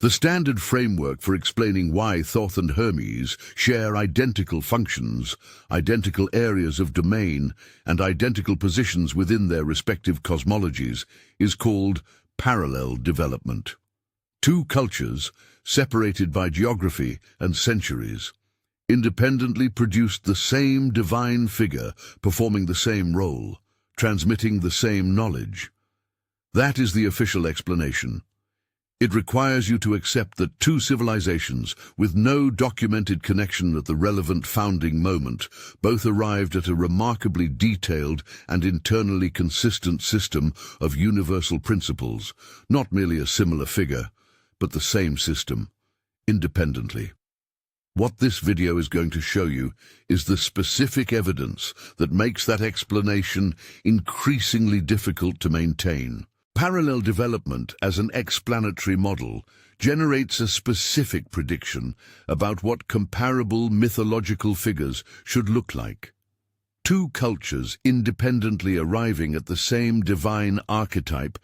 The standard framework for explaining why Thoth and Hermes share identical functions, identical areas of domain, and identical positions within their respective cosmologies is called parallel development. Two cultures, separated by geography and centuries, independently produced the same divine figure, performing the same role, transmitting the same knowledge. That is the official explanation. It requires you to accept that two civilizations, with no documented connection at the relevant founding moment, both arrived at a remarkably detailed and internally consistent system of universal principles, not merely a similar figure, but the same system, independently. What this video is going to show you is the specific evidence that makes that explanation increasingly difficult to maintain. Parallel development as an explanatory model generates a specific prediction about what comparable mythological figures should look like. Two cultures independently arriving at the same divine archetype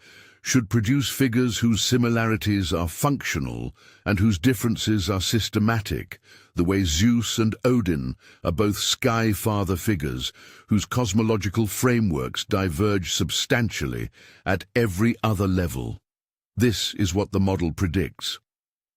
should produce figures whose similarities are functional and whose differences are systematic, the way Zeus and Odin are both sky father figures whose cosmological frameworks diverge substantially at every other level. This is what the model predicts.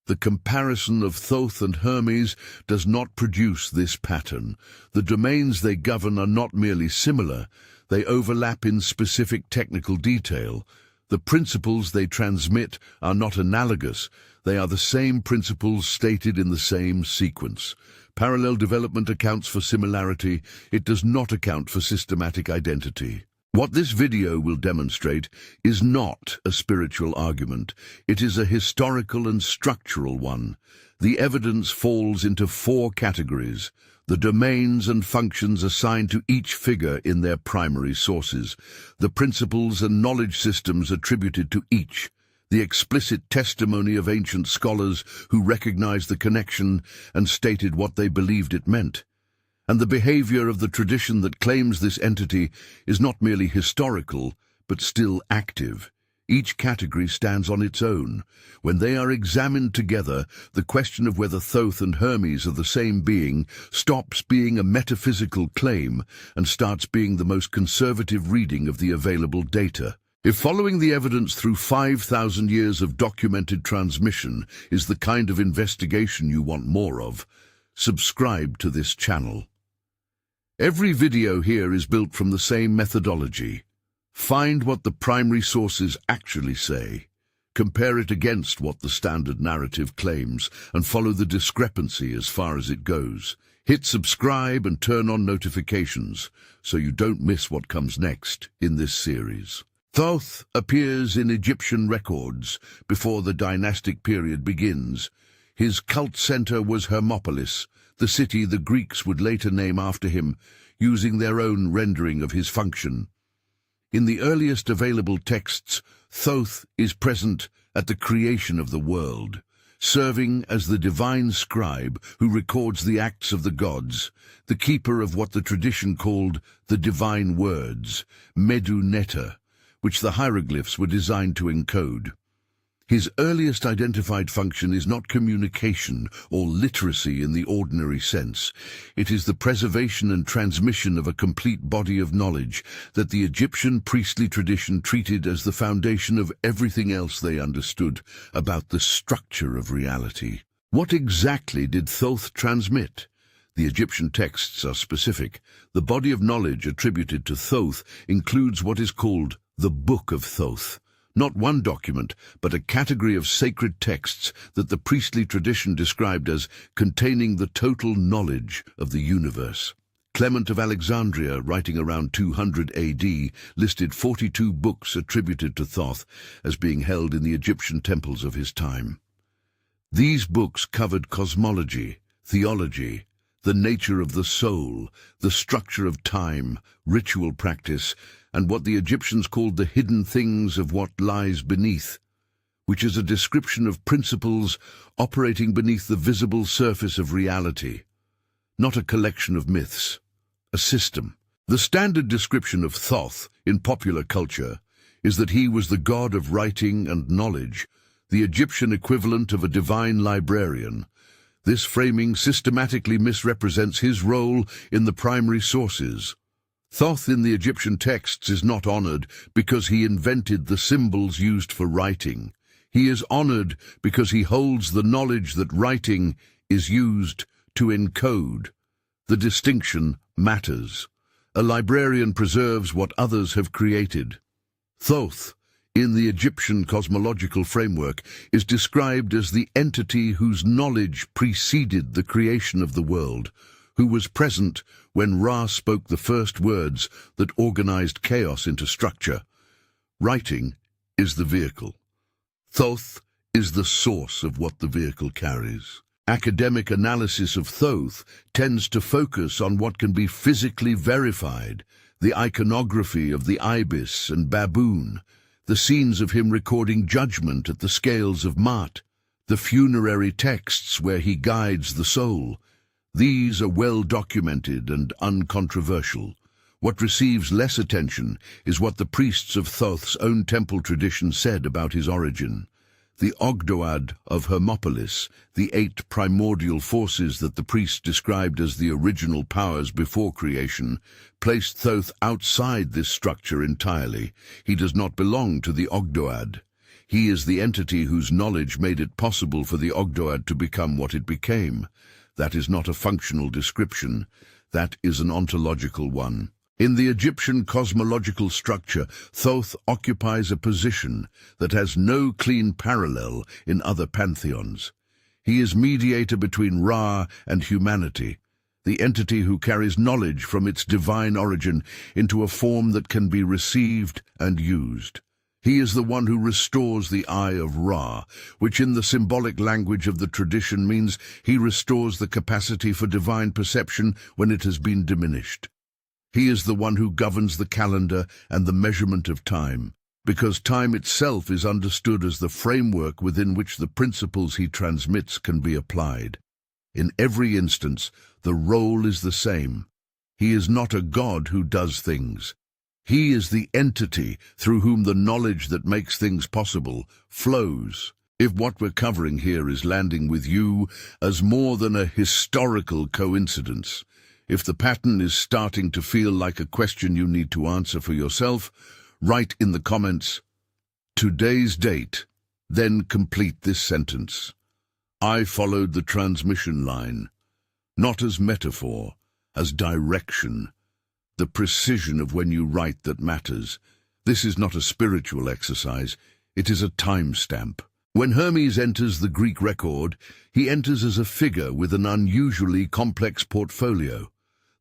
The comparison of Thoth and Hermes does not produce this pattern. The domains they govern are not merely similar, they overlap in specific technical detail. The principles they transmit are not analogous, they are the same principles stated in the same sequence. Parallel development accounts for similarity, it does not account for systematic identity. What this video will demonstrate is not a spiritual argument, it is a historical and structural one. The evidence falls into four categories: the domains and functions assigned to each figure in their primary sources, the principles and knowledge systems attributed to each, the explicit testimony of ancient scholars who recognized the connection and stated what they believed it meant, and the behavior of the tradition that claims this entity is not merely historical, but still active. Each category stands on its own. When they are examined together, the question of whether Thoth and Hermes are the same being stops being a metaphysical claim and starts being the most conservative reading of the available data. If following the evidence through 5,000 years of documented transmission is the kind of investigation you want more of, subscribe to this channel. Every video here is built from the same methodology. Find what the primary sources actually say, compare it against what the standard narrative claims, and follow the discrepancy as far as it goes. Hit subscribe and turn on notifications so you don't miss what comes next in this series. Thoth appears in Egyptian records before the dynastic period begins. His cult center was Hermopolis, the city the Greeks would later name after him, using their own rendering of his function. In the earliest available texts, Thoth is present at the creation of the world, serving as the divine scribe who records the acts of the gods, the keeper of what the tradition called the divine words, Medu Neter, which the hieroglyphs were designed to encode. His earliest identified function is not communication or literacy in the ordinary sense. It is the preservation and transmission of a complete body of knowledge that the Egyptian priestly tradition treated as the foundation of everything else they understood about the structure of reality. What exactly did Thoth transmit? The Egyptian texts are specific. The body of knowledge attributed to Thoth includes what is called the Book of Thoth. Not one document, but a category of sacred texts that the priestly tradition described as containing the total knowledge of the universe. Clement of Alexandria, writing around 200 AD, listed 42 books attributed to Thoth as being held in the Egyptian temples of his time. These books covered cosmology, theology, the nature of the soul, the structure of time, ritual practice, and what the Egyptians called the hidden things of what lies beneath, which is a description of principles operating beneath the visible surface of reality, not a collection of myths, a system. The standard description of Thoth in popular culture is that he was the god of writing and knowledge, the Egyptian equivalent of a divine librarian. This framing systematically misrepresents his role in the primary sources. Thoth in the Egyptian texts is not honored because he invented the symbols used for writing. He is honored because he holds the knowledge that writing is used to encode. The distinction matters. A librarian preserves what others have created. Thoth, in the Egyptian cosmological framework, is described as the entity whose knowledge preceded the creation of the world, who was present when Ra spoke the first words that organized chaos into structure. Writing is the vehicle. Thoth is the source of what the vehicle carries. Academic analysis of Thoth tends to focus on what can be physically verified, the iconography of the ibis and baboon, the scenes of him recording judgment at the scales of Maat, the funerary texts where he guides the soul. These are well documented and uncontroversial. What receives less attention is what the priests of Thoth's own temple tradition said about his origin. The Ogdoad of Hermopolis, the 8 primordial forces that the priests described as the original powers before creation, placed Thoth outside this structure entirely. He does not belong to the Ogdoad. He is the entity whose knowledge made it possible for the Ogdoad to become what it became. That is not a functional description. That is an ontological one. In the Egyptian cosmological structure, Thoth occupies a position that has no clean parallel in other pantheons. He is mediator between Ra and humanity, the entity who carries knowledge from its divine origin into a form that can be received and used. He is the one who restores the eye of Ra, which in the symbolic language of the tradition means he restores the capacity for divine perception when it has been diminished. He is the one who governs the calendar and the measurement of time, because time itself is understood as the framework within which the principles he transmits can be applied. In every instance, the role is the same. He is not a god who does things. He is the entity through whom the knowledge that makes things possible flows. If what we're covering here is landing with you as more than a historical coincidence, if the pattern is starting to feel like a question you need to answer for yourself, write in the comments, "Today's date," then complete this sentence. I followed the transmission line, not as metaphor, as direction. The precision of when you write that matters. This is not a spiritual exercise, it is a timestamp. When Hermes enters the Greek record, he enters as a figure with an unusually complex portfolio.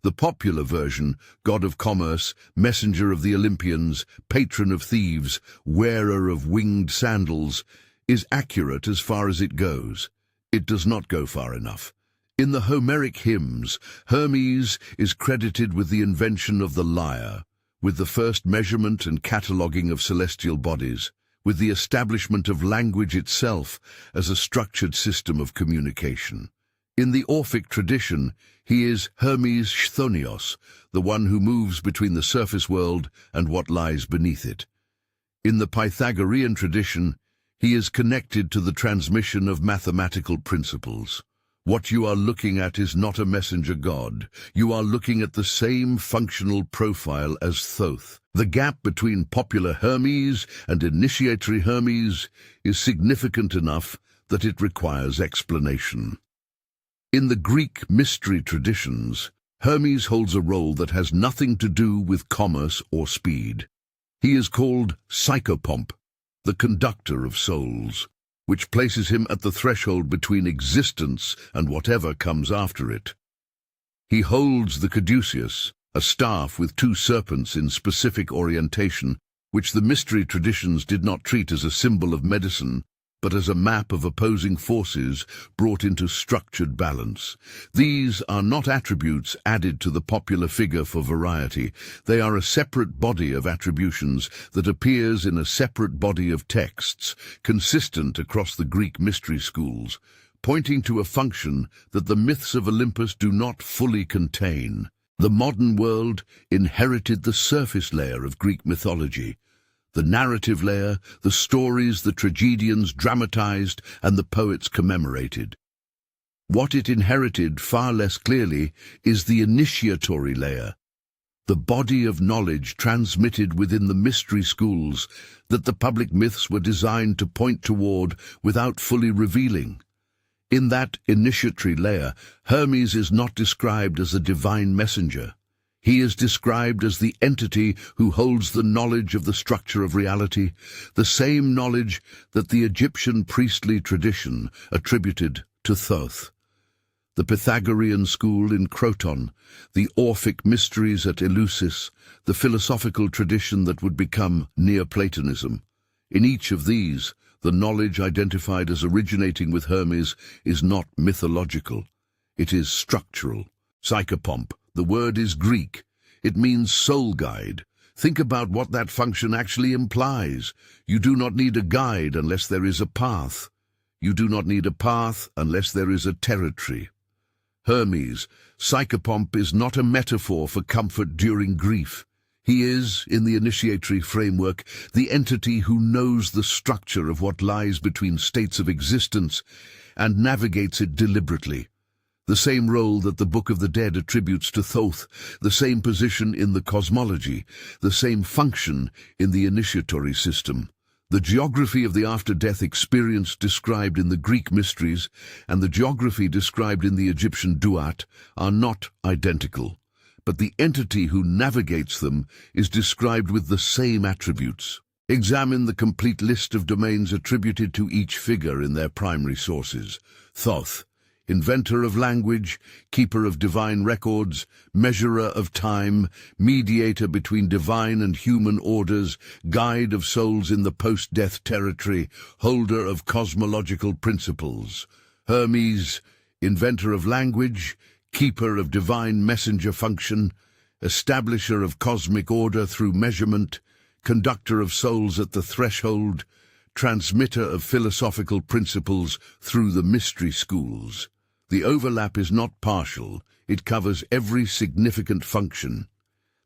The popular version, god of commerce, messenger of the Olympians, patron of thieves, wearer of winged sandals, is accurate as far as it goes. It does not go far enough. In the Homeric hymns, Hermes is credited with the invention of the lyre, with the first measurement and cataloguing of celestial bodies, with the establishment of language itself as a structured system of communication. In the Orphic tradition, he is Hermes Chthonios, the one who moves between the surface world and what lies beneath it. In the Pythagorean tradition, he is connected to the transmission of mathematical principles. What you are looking at is not a messenger god. You are looking at the same functional profile as Thoth. The gap between popular Hermes and initiatory Hermes is significant enough that it requires explanation. In the Greek mystery traditions, Hermes holds a role that has nothing to do with commerce or speed. He is called psychopomp, the conductor of souls, which places him at the threshold between existence and whatever comes after it. He holds the caduceus, a staff with 2 serpents in specific orientation, which the mystery traditions did not treat as a symbol of medicine, but as a map of opposing forces brought into structured balance. These are not attributes added to the popular figure for variety. They are a separate body of attributions that appears in a separate body of texts, consistent across the Greek mystery schools, pointing to a function that the myths of Olympus do not fully contain. The modern world inherited the surface layer of Greek mythology, The narrative layer, the stories the tragedians dramatized and the poets commemorated. What it inherited far less clearly is the initiatory layer, the body of knowledge transmitted within the mystery schools that the public myths were designed to point toward without fully revealing. In that initiatory layer, Hermes is not described as a divine messenger. He is described as the entity who holds the knowledge of the structure of reality, the same knowledge that the Egyptian priestly tradition attributed to Thoth. The Pythagorean school in Croton, the Orphic mysteries at Eleusis, the philosophical tradition that would become Neoplatonism. In each of these, the knowledge identified as originating with Hermes is not mythological. It is structural. Psychopomp, the word is Greek. It means soul guide. Think about what that function actually implies. You do not need a guide unless there is a path. You do not need a path unless there is a territory. Hermes, Psychopomp, is not a metaphor for comfort during grief. He is, in the initiatory framework, the entity who knows the structure of what lies between states of existence and navigates it deliberately. The same role that the Book of the Dead attributes to Thoth, the same position in the cosmology, the same function in the initiatory system. The geography of the after-death experience described in the Greek mysteries and the geography described in the Egyptian duat are not identical, but the entity who navigates them is described with the same attributes. Examine the complete list of domains attributed to each figure in their primary sources. Thoth, inventor of language, keeper of divine records, measurer of time, mediator between divine and human orders, guide of souls in the post-death territory, holder of cosmological principles. Hermes, inventor of language, keeper of divine messenger function, establisher of cosmic order through measurement, conductor of souls at the threshold, transmitter of philosophical principles through the mystery schools. The overlap is not partial, it covers every significant function.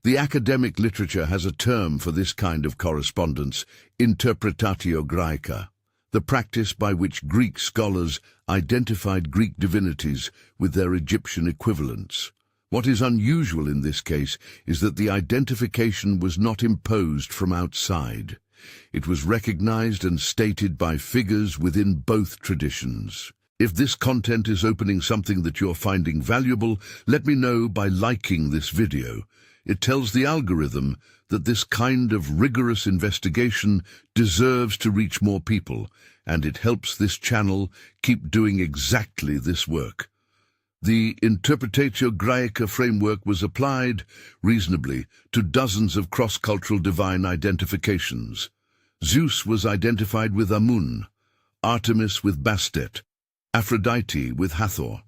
The academic literature has a term for this kind of correspondence, interpretatio Graeca, the practice by which Greek scholars identified Greek divinities with their Egyptian equivalents. What is unusual in this case is that the identification was not imposed from outside. It was recognized and stated by figures within both traditions. If this content is opening something that you're finding valuable, let me know by liking this video. It tells the algorithm that this kind of rigorous investigation deserves to reach more people, and it helps this channel keep doing exactly this work. The Interpretatio Graeca framework was applied, reasonably, to dozens of cross-cultural divine identifications. Zeus was identified with Amun, Artemis with Bastet, Aphrodite with Hathor.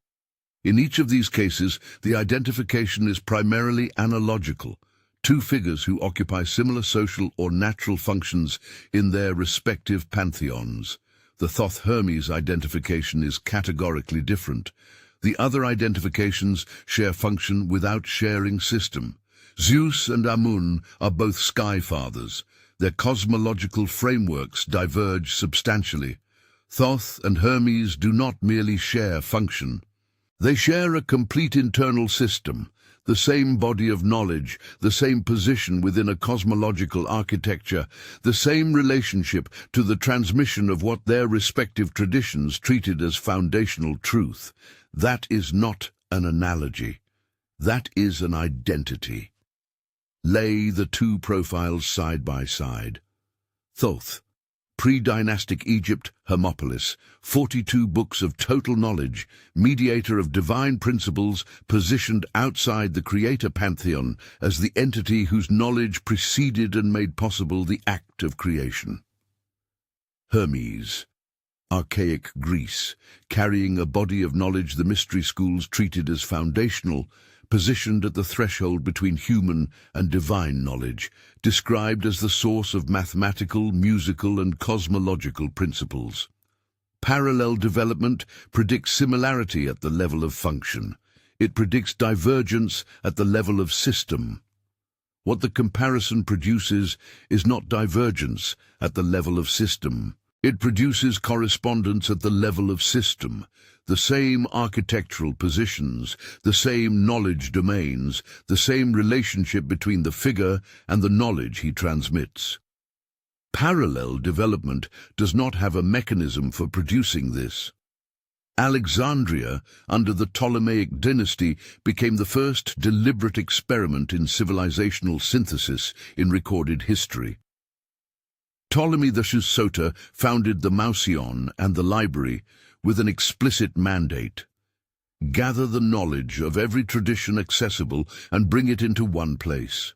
In each of these cases, the identification is primarily analogical, two figures who occupy similar social or natural functions in their respective pantheons. The Thoth-Hermes identification is categorically different. The other identifications share function without sharing system. Zeus and Amun are both sky fathers. Their cosmological frameworks diverge substantially. Thoth and Hermes do not merely share function. They share a complete internal system, the same body of knowledge, the same position within a cosmological architecture, the same relationship to the transmission of what their respective traditions treated as foundational truth. That is not an analogy. That is an identity. Lay the two profiles side by side. Thoth, pre-dynastic Egypt, Hermopolis, 42 books of total knowledge, mediator of divine principles, positioned outside the creator pantheon as the entity whose knowledge preceded and made possible the act of creation. Hermes, archaic Greece, carrying a body of knowledge the mystery schools treated as foundational, positioned at the threshold between human and divine knowledge, described as the source of mathematical, musical, and cosmological principles. Parallel development predicts similarity at the level of function. It predicts divergence at the level of system. What the comparison produces is not divergence at the level of system. It produces correspondence at the level of system, the same architectural positions, the same knowledge domains, the same relationship between the figure and the knowledge he transmits. Parallel development does not have a mechanism for producing this. Alexandria, under the Ptolemaic dynasty, became the first deliberate experiment in civilizational synthesis in recorded history. Ptolemy the Sosota founded the Mouseion and the library with an explicit mandate: gather the knowledge of every tradition accessible and bring it into one place.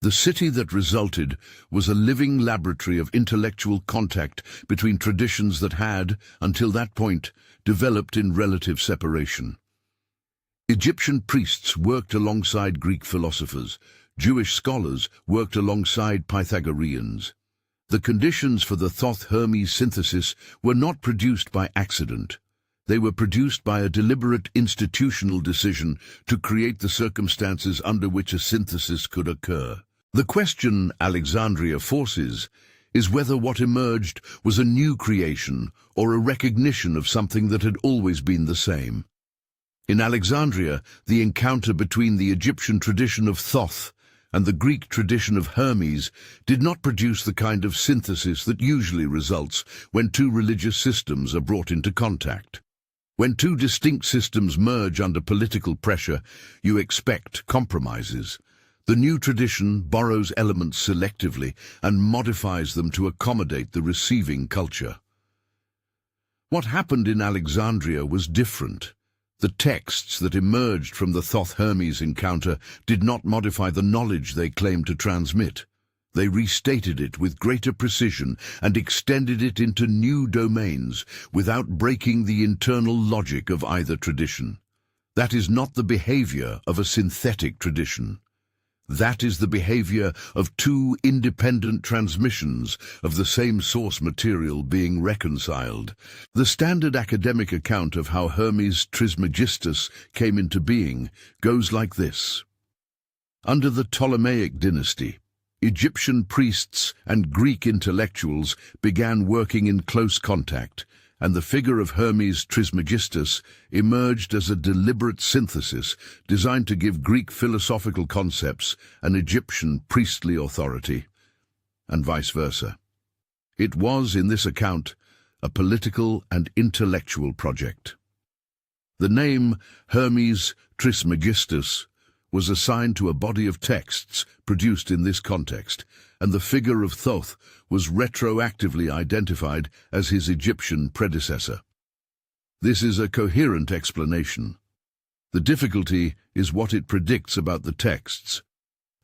The city that resulted was a living laboratory of intellectual contact between traditions that had, until that point, developed in relative separation. Egyptian priests worked alongside Greek philosophers. Jewish scholars worked alongside Pythagoreans. The conditions for the Thoth-Hermes synthesis were not produced by accident. They were produced by a deliberate institutional decision to create the circumstances under which a synthesis could occur. The question Alexandria forces is whether what emerged was a new creation or a recognition of something that had always been the same. In Alexandria, the encounter between the Egyptian tradition of Thoth and the Greek tradition of Hermes did not produce the kind of synthesis that usually results when two religious systems are brought into contact. When two distinct systems merge under political pressure, you expect compromises. The new tradition borrows elements selectively and modifies them to accommodate the receiving culture. What happened in Alexandria was different. The texts that emerged from the Thoth-Hermes encounter did not modify the knowledge they claimed to transmit. They restated it with greater precision and extended it into new domains without breaking the internal logic of either tradition. That is not the behavior of a synthetic tradition. That is the behavior of two independent transmissions of the same source material being reconciled. The standard academic account of how Hermes Trismegistus came into being goes like this. Under the Ptolemaic dynasty, Egyptian priests and Greek intellectuals began working in close contact, and the figure of Hermes Trismegistus emerged as a deliberate synthesis designed to give Greek philosophical concepts an Egyptian priestly authority, and vice versa. It was, in this account, a political and intellectual project. The name Hermes Trismegistus was assigned to a body of texts produced in this context, and the figure of Thoth was retroactively identified as his Egyptian predecessor. This is a coherent explanation. The difficulty is what it predicts about the texts,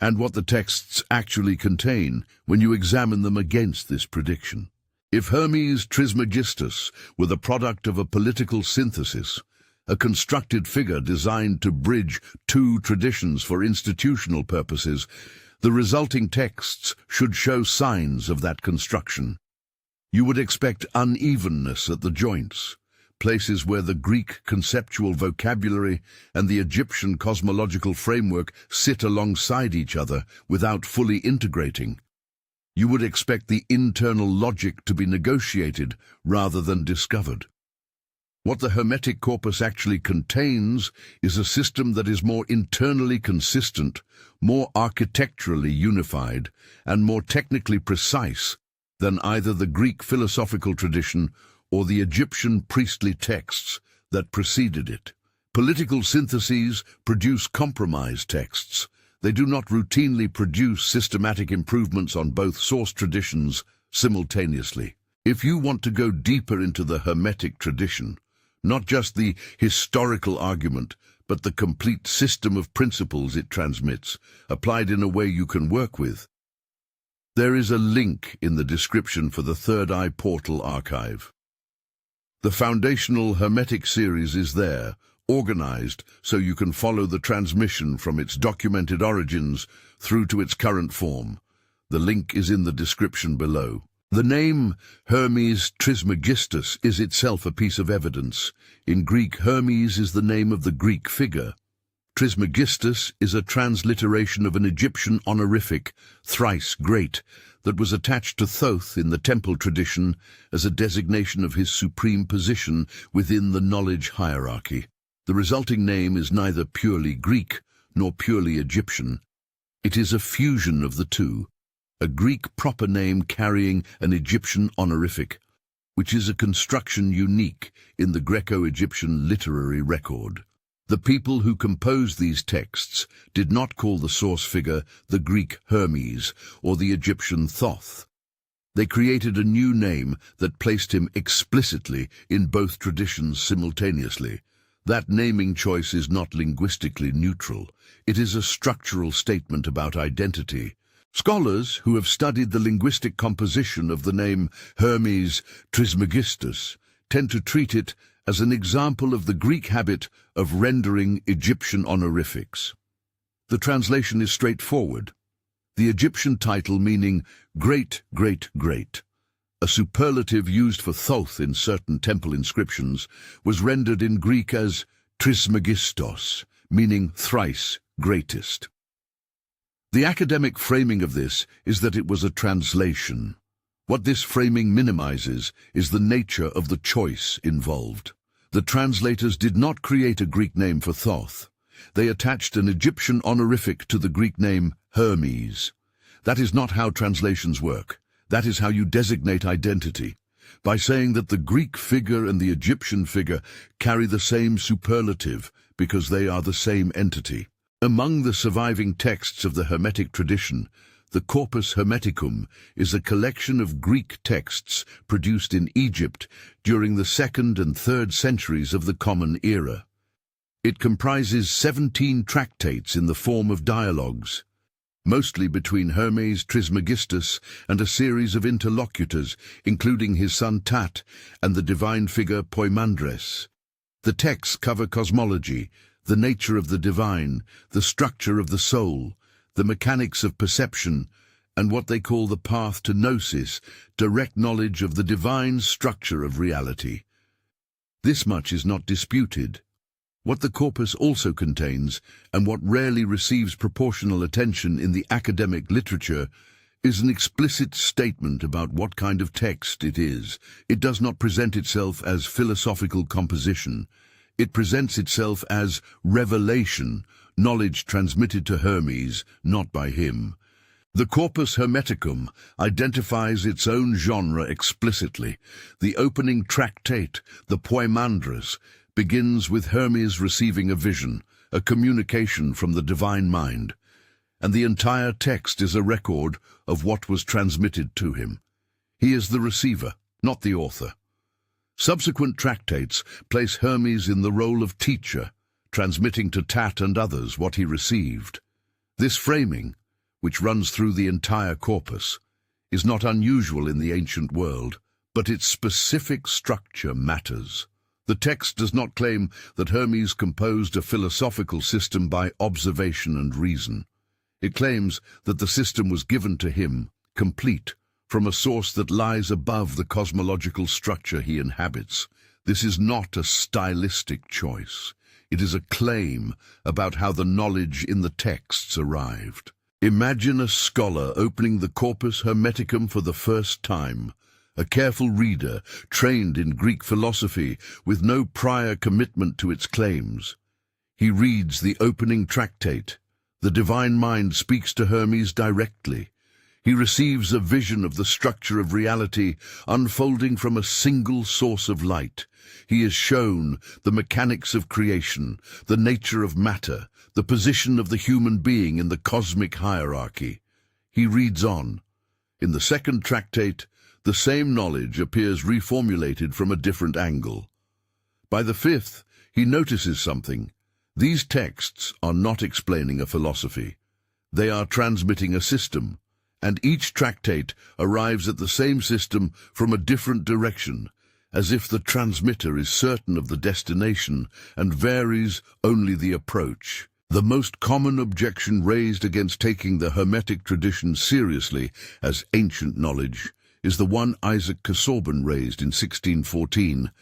and what the texts actually contain when you examine them against this prediction. If Hermes Trismegistus were the product of a political synthesis, a constructed figure designed to bridge two traditions for institutional purposes, the resulting texts should show signs of that construction. You would expect unevenness at the joints, places where the Greek conceptual vocabulary and the Egyptian cosmological framework sit alongside each other without fully integrating. You would expect the internal logic to be negotiated rather than discovered. What the Hermetic corpus actually contains is a system that is more internally consistent, more architecturally unified, and more technically precise than either the Greek philosophical tradition or the Egyptian priestly texts that preceded it. Political syntheses produce compromise texts. They do not routinely produce systematic improvements on both source traditions simultaneously. If you want to go deeper into the Hermetic tradition, not just the historical argument, but the complete system of principles it transmits, applied in a way you can work with, there is a link in the description for the Third Eye Portal archive. The foundational Hermetic series is there, organized so you can follow the transmission from its documented origins through to its current form. The link is in the description below. The name Hermes Trismegistus is itself a piece of evidence. In Greek, Hermes is the name of the Greek figure. Trismegistus is a transliteration of an Egyptian honorific, thrice great, that was attached to Thoth in the temple tradition as a designation of his supreme position within the knowledge hierarchy. The resulting name is neither purely Greek nor purely Egyptian. It is a fusion of the two, a Greek proper name carrying an Egyptian honorific, which is a construction unique in the Greco-Egyptian literary record. The people who composed these texts did not call the source figure the Greek Hermes or the Egyptian Thoth. They created a new name that placed him explicitly in both traditions simultaneously. That naming choice is not linguistically neutral. It is a structural statement about identity. Scholars who have studied the linguistic composition of the name Hermes Trismegistus tend to treat it as an example of the Greek habit of rendering Egyptian honorifics. The translation is straightforward. The Egyptian title meaning great, great, great, a superlative used for Thoth in certain temple inscriptions, was rendered in Greek as Trismegistos, meaning thrice greatest. The academic framing of this is that it was a translation. What this framing minimizes is the nature of the choice involved. The translators did not create a Greek name for Thoth. They attached an Egyptian honorific to the Greek name Hermes. That is not how translations work. That is how you designate identity, by saying that the Greek figure and the Egyptian figure carry the same superlative because they are the same entity. Among the surviving texts of the Hermetic tradition, the Corpus Hermeticum is a collection of Greek texts produced in Egypt during the 2nd and 3rd centuries of the Common Era. It comprises 17 tractates in the form of dialogues, mostly between Hermes Trismegistus and a series of interlocutors, including his son Tat and the divine figure Poimandres. The texts cover cosmology, the nature of the divine, the structure of the soul, the mechanics of perception, and what they call the path to gnosis, direct knowledge of the divine structure of reality. This much is not disputed. What the corpus also contains, and what rarely receives proportional attention in the academic literature, is an explicit statement about what kind of text it is. It does not present itself as philosophical composition. It presents itself as revelation, knowledge transmitted to Hermes, not by him. The Corpus Hermeticum identifies its own genre explicitly. The opening tractate, the Poimandres, begins with Hermes receiving a vision, a communication from the divine mind, and the entire text is a record of what was transmitted to him. He is the receiver, not the author. Subsequent tractates place Hermes in the role of teacher, transmitting to Tat and others what he received. This framing, which runs through the entire corpus, is not unusual in the ancient world, but its specific structure matters. The text does not claim that Hermes composed a philosophical system by observation and reason. It claims that the system was given to him, complete, from a source that lies above the cosmological structure he inhabits. This is not a stylistic choice. It is a claim about how the knowledge in the texts arrived. Imagine a scholar opening the Corpus Hermeticum for the first time, a careful reader, trained in Greek philosophy, with no prior commitment to its claims. He reads the opening tractate. The divine mind speaks to Hermes directly. He receives a vision of the structure of reality unfolding from a single source of light. He is shown the mechanics of creation, the nature of matter, the position of the human being in the cosmic hierarchy. He reads on. In the 2nd tractate, the same knowledge appears reformulated from a different angle. By the 5th, he notices something. These texts are not explaining a philosophy. They are transmitting a system, and each tractate arrives at the same system from a different direction, as if the transmitter is certain of the destination and varies only the approach. The most common objection raised against taking the Hermetic tradition seriously as ancient knowledge is the one Isaac Casaubon raised in 1614,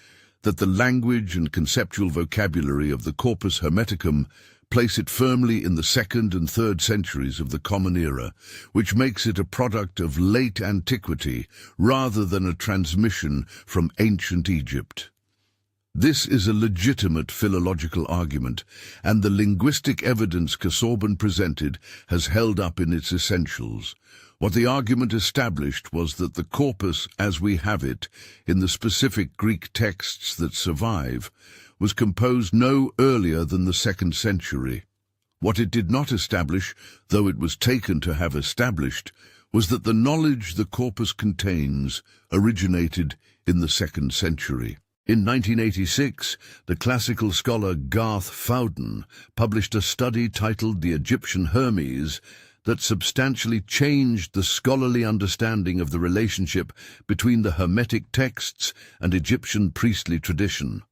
that the language and conceptual vocabulary of the Corpus Hermeticum place it firmly in the 2nd and 3rd centuries of the Common Era, which makes it a product of late antiquity rather than a transmission from ancient Egypt. This is a legitimate philological argument, and the linguistic evidence Casaubon presented has held up in its essentials. What the argument established was that the corpus as we have it, in the specific Greek texts that survive, was composed no earlier than the 2nd century. What it did not establish, though it was taken to have established, was that the knowledge the corpus contains originated in the 2nd century. In 1986, the classical scholar Garth Fowden published a study titled The Egyptian Hermes that substantially changed the scholarly understanding of the relationship between the Hermetic texts and Egyptian priestly tradition.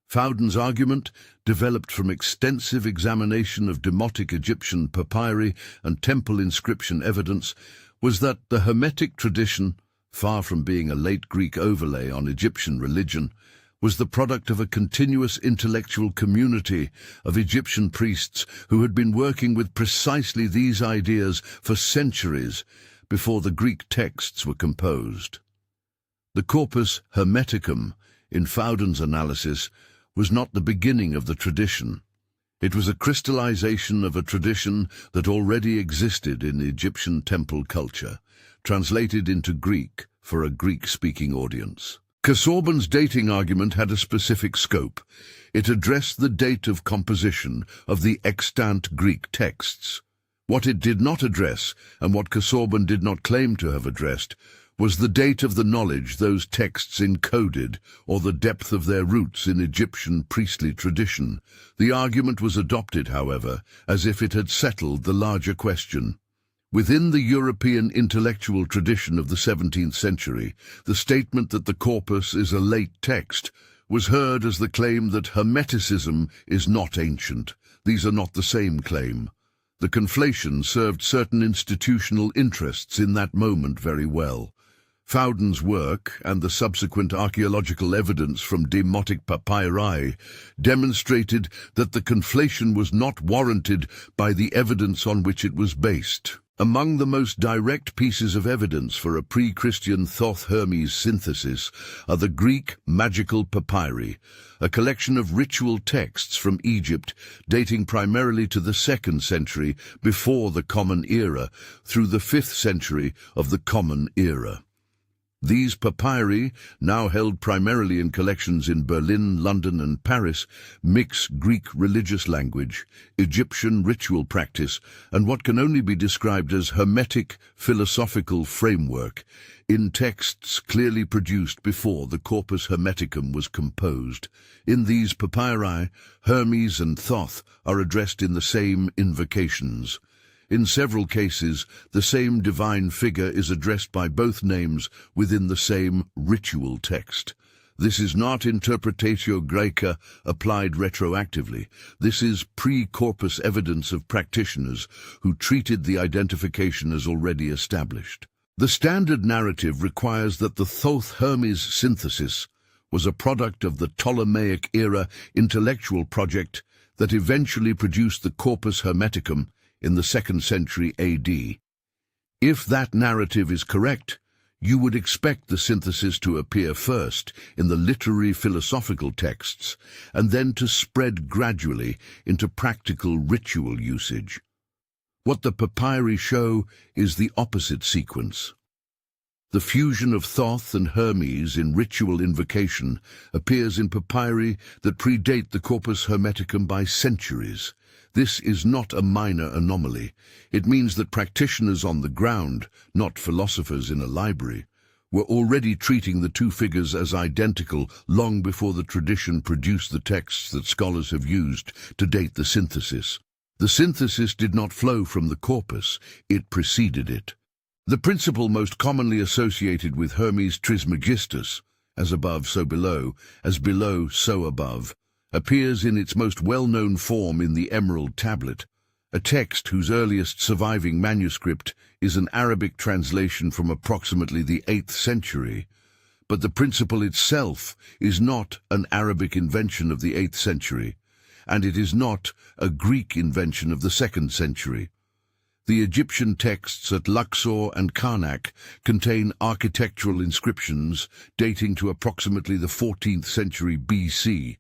Fowden's argument, developed from extensive examination of demotic Egyptian papyri and temple inscription evidence, was that the Hermetic tradition, far from being a late Greek overlay on Egyptian religion, was the product of a continuous intellectual community of Egyptian priests who had been working with precisely these ideas for centuries before the Greek texts were composed. The corpus Hermeticum, in Fowden's analysis, was not the beginning of the tradition. It was a crystallization of a tradition that already existed in Egyptian temple culture, translated into Greek for a Greek-speaking audience. Casaubon's dating argument had a specific scope. It addressed the date of composition of the extant Greek texts. What it did not address, and what Casaubon did not claim to have addressed, was the date of the knowledge those texts encoded, or the depth of their roots in Egyptian priestly tradition. The argument was adopted, however, as if it had settled the larger question. Within the European intellectual tradition of the 17th century, the statement that the corpus is a late text was heard as the claim that Hermeticism is not ancient. These are not the same claim. The conflation served certain institutional interests in that moment very well. Fowden's work and the subsequent archaeological evidence from demotic papyri demonstrated that the conflation was not warranted by the evidence on which it was based. Among the most direct pieces of evidence for a pre-Christian Thoth-Hermes synthesis are the Greek magical papyri, a collection of ritual texts from Egypt dating primarily to the 2nd century before the Common Era through the 5th century of the Common Era. These papyri, now held primarily in collections in Berlin, London, and Paris, mix Greek religious language, Egyptian ritual practice, and what can only be described as Hermetic philosophical framework in texts clearly produced before the Corpus Hermeticum was composed. In these papyri, Hermes and Thoth are addressed in the same invocations. In several cases, the same divine figure is addressed by both names within the same ritual text. This is not interpretatio Graeca applied retroactively. This is pre-corpus evidence of practitioners who treated the identification as already established. The standard narrative requires that the Thoth-Hermes synthesis was a product of the Ptolemaic era intellectual project that eventually produced the Corpus Hermeticum in the 2nd century AD. If that narrative is correct, you would expect the synthesis to appear first in the literary philosophical texts and then to spread gradually into practical ritual usage. What the papyri show is the opposite sequence. The fusion of Thoth and Hermes in ritual invocation appears in papyri that predate the Corpus Hermeticum by centuries. This is not a minor anomaly. It means that practitioners on the ground, not philosophers in a library, were already treating the two figures as identical long before the tradition produced the texts that scholars have used to date the synthesis. The synthesis did not flow from the corpus, it preceded it. The principle most commonly associated with Hermes Trismegistus, as above so below, as below so above, appears in its most well-known form in the Emerald Tablet, a text whose earliest surviving manuscript is an Arabic translation from approximately the 8th century. But the principle itself is not an Arabic invention of the 8th century, and it is not a Greek invention of the 2nd century. The Egyptian texts at Luxor and Karnak contain architectural inscriptions dating to approximately the 14th century BC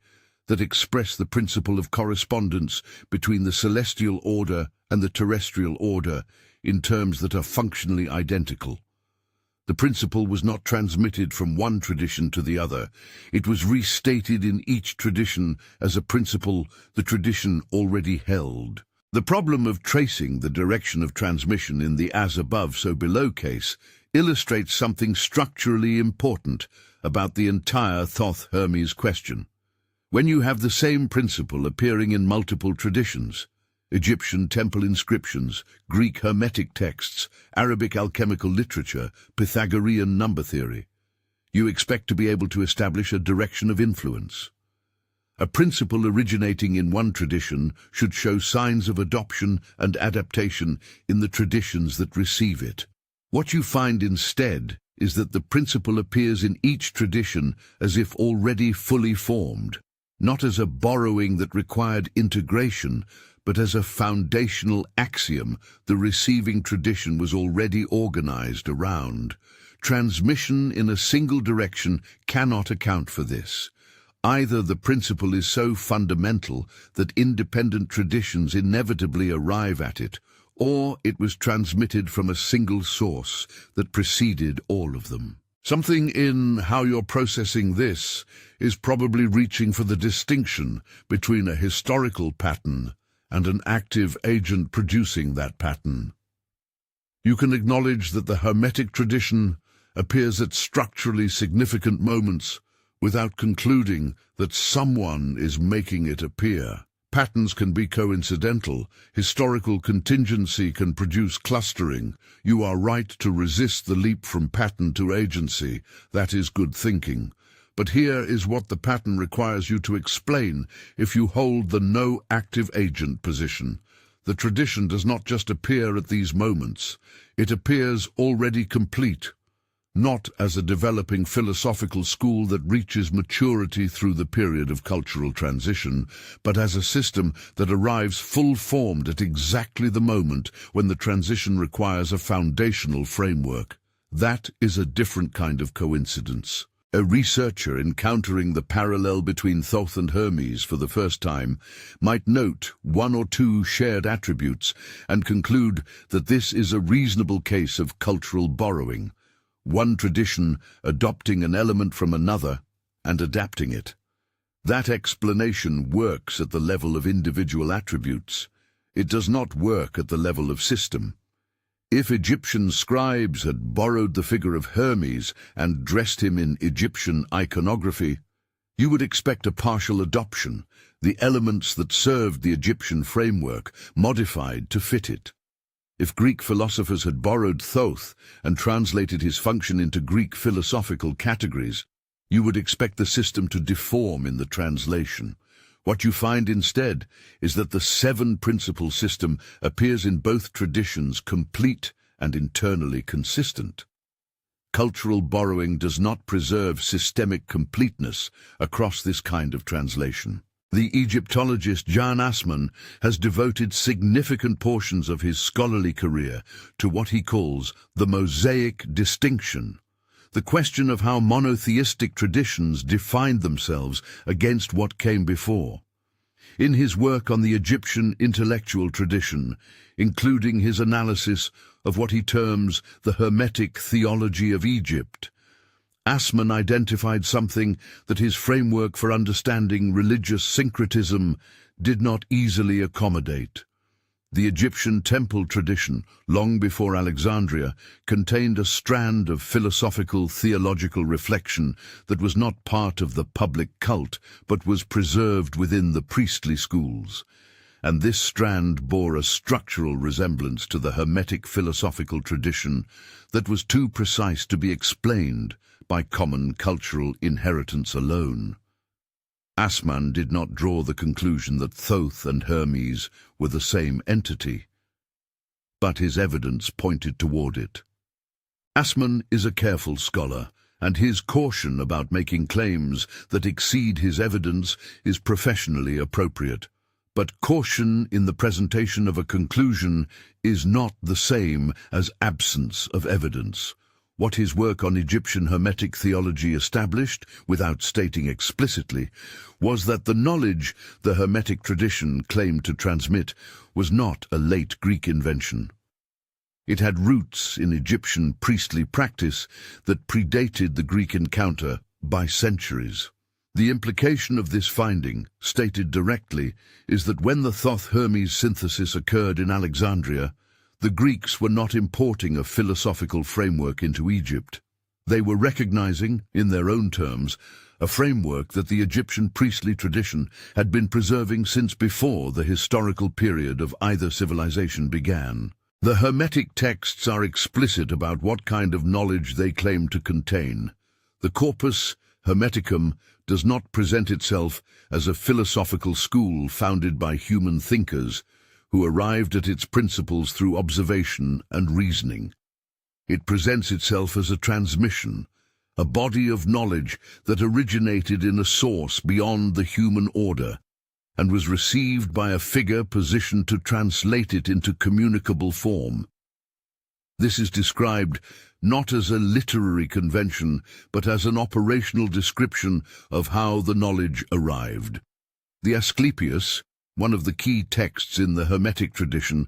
that express the principle of correspondence between the celestial order and the terrestrial order in terms that are functionally identical. The principle was not transmitted from one tradition to the other. It was restated in each tradition as a principle the tradition already held. The problem of tracing the direction of transmission in the as above, so below case illustrates something structurally important about the entire Thoth Hermes question. When you have the same principle appearing in multiple traditions, Egyptian temple inscriptions, Greek Hermetic texts, Arabic alchemical literature, Pythagorean number theory, you expect to be able to establish a direction of influence. A principle originating in one tradition should show signs of adoption and adaptation in the traditions that receive it. What you find instead is that the principle appears in each tradition as if already fully formed, not as a borrowing that required integration, but as a foundational axiom the receiving tradition was already organized around. Transmission in a single direction cannot account for this. Either the principle is so fundamental that independent traditions inevitably arrive at it, or it was transmitted from a single source that preceded all of them. Something in how you're processing this is probably reaching for the distinction between a historical pattern and an active agent producing that pattern. You can acknowledge that the Hermetic tradition appears at structurally significant moments without concluding that someone is making it appear. Patterns can be coincidental. Historical contingency can produce clustering. You are right to resist the leap from pattern to agency. That is good thinking. But here is what the pattern requires you to explain if you hold the no active agent position. The tradition does not just appear at these moments. It appears already complete, not as a developing philosophical school that reaches maturity through the period of cultural transition, but as a system that arrives full-formed at exactly the moment when the transition requires a foundational framework. That is a different kind of coincidence. A researcher encountering the parallel between Thoth and Hermes for the first time might note one or two shared attributes and conclude that this is a reasonable case of cultural borrowing, one tradition adopting an element from another and adapting it. That explanation works at the level of individual attributes. It does not work at the level of system. If Egyptian scribes had borrowed the figure of Hermes and dressed him in Egyptian iconography, you would expect a partial adoption, the elements that served the Egyptian framework modified to fit it. If Greek philosophers had borrowed Thoth and translated his function into Greek philosophical categories, you would expect the system to deform in the translation. What you find instead is that the 7-principle system appears in both traditions complete and internally consistent. Cultural borrowing does not preserve systemic completeness across this kind of translation. The Egyptologist Jan Assmann has devoted significant portions of his scholarly career to what he calls the Mosaic distinction, the question of how monotheistic traditions defined themselves against what came before. In his work on the Egyptian intellectual tradition, including his analysis of what he terms the Hermetic theology of Egypt, Assmann identified something that his framework for understanding religious syncretism did not easily accommodate. The Egyptian temple tradition, long before Alexandria, contained a strand of philosophical, theological reflection that was not part of the public cult, but was preserved within the priestly schools. And this strand bore a structural resemblance to the Hermetic philosophical tradition that was too precise to be explained by common cultural inheritance alone. Assmann did not draw the conclusion that Thoth and Hermes were the same entity, but his evidence pointed toward it. Assmann is a careful scholar, and his caution about making claims that exceed his evidence is professionally appropriate. But caution in the presentation of a conclusion is not the same as absence of evidence. What his work on Egyptian Hermetic theology established, without stating explicitly, was that the knowledge the Hermetic tradition claimed to transmit was not a late Greek invention. It had roots in Egyptian priestly practice that predated the Greek encounter by centuries. The implication of this finding, stated directly, is that when the Thoth-Hermes synthesis occurred in Alexandria, the Greeks were not importing a philosophical framework into Egypt. They were recognizing, in their own terms, a framework that the Egyptian priestly tradition had been preserving since before the historical period of either civilization began. The Hermetic texts are explicit about what kind of knowledge they claim to contain. The corpus Hermeticum does not present itself as a philosophical school founded by human thinkers who arrived at its principles through observation and reasoning. It presents itself as a transmission, a body of knowledge that originated in a source beyond the human order and was received by a figure positioned to translate it into communicable form. This is described not as a literary convention, but as an operational description of how the knowledge arrived. The Asclepius, one of the key texts in the Hermetic tradition,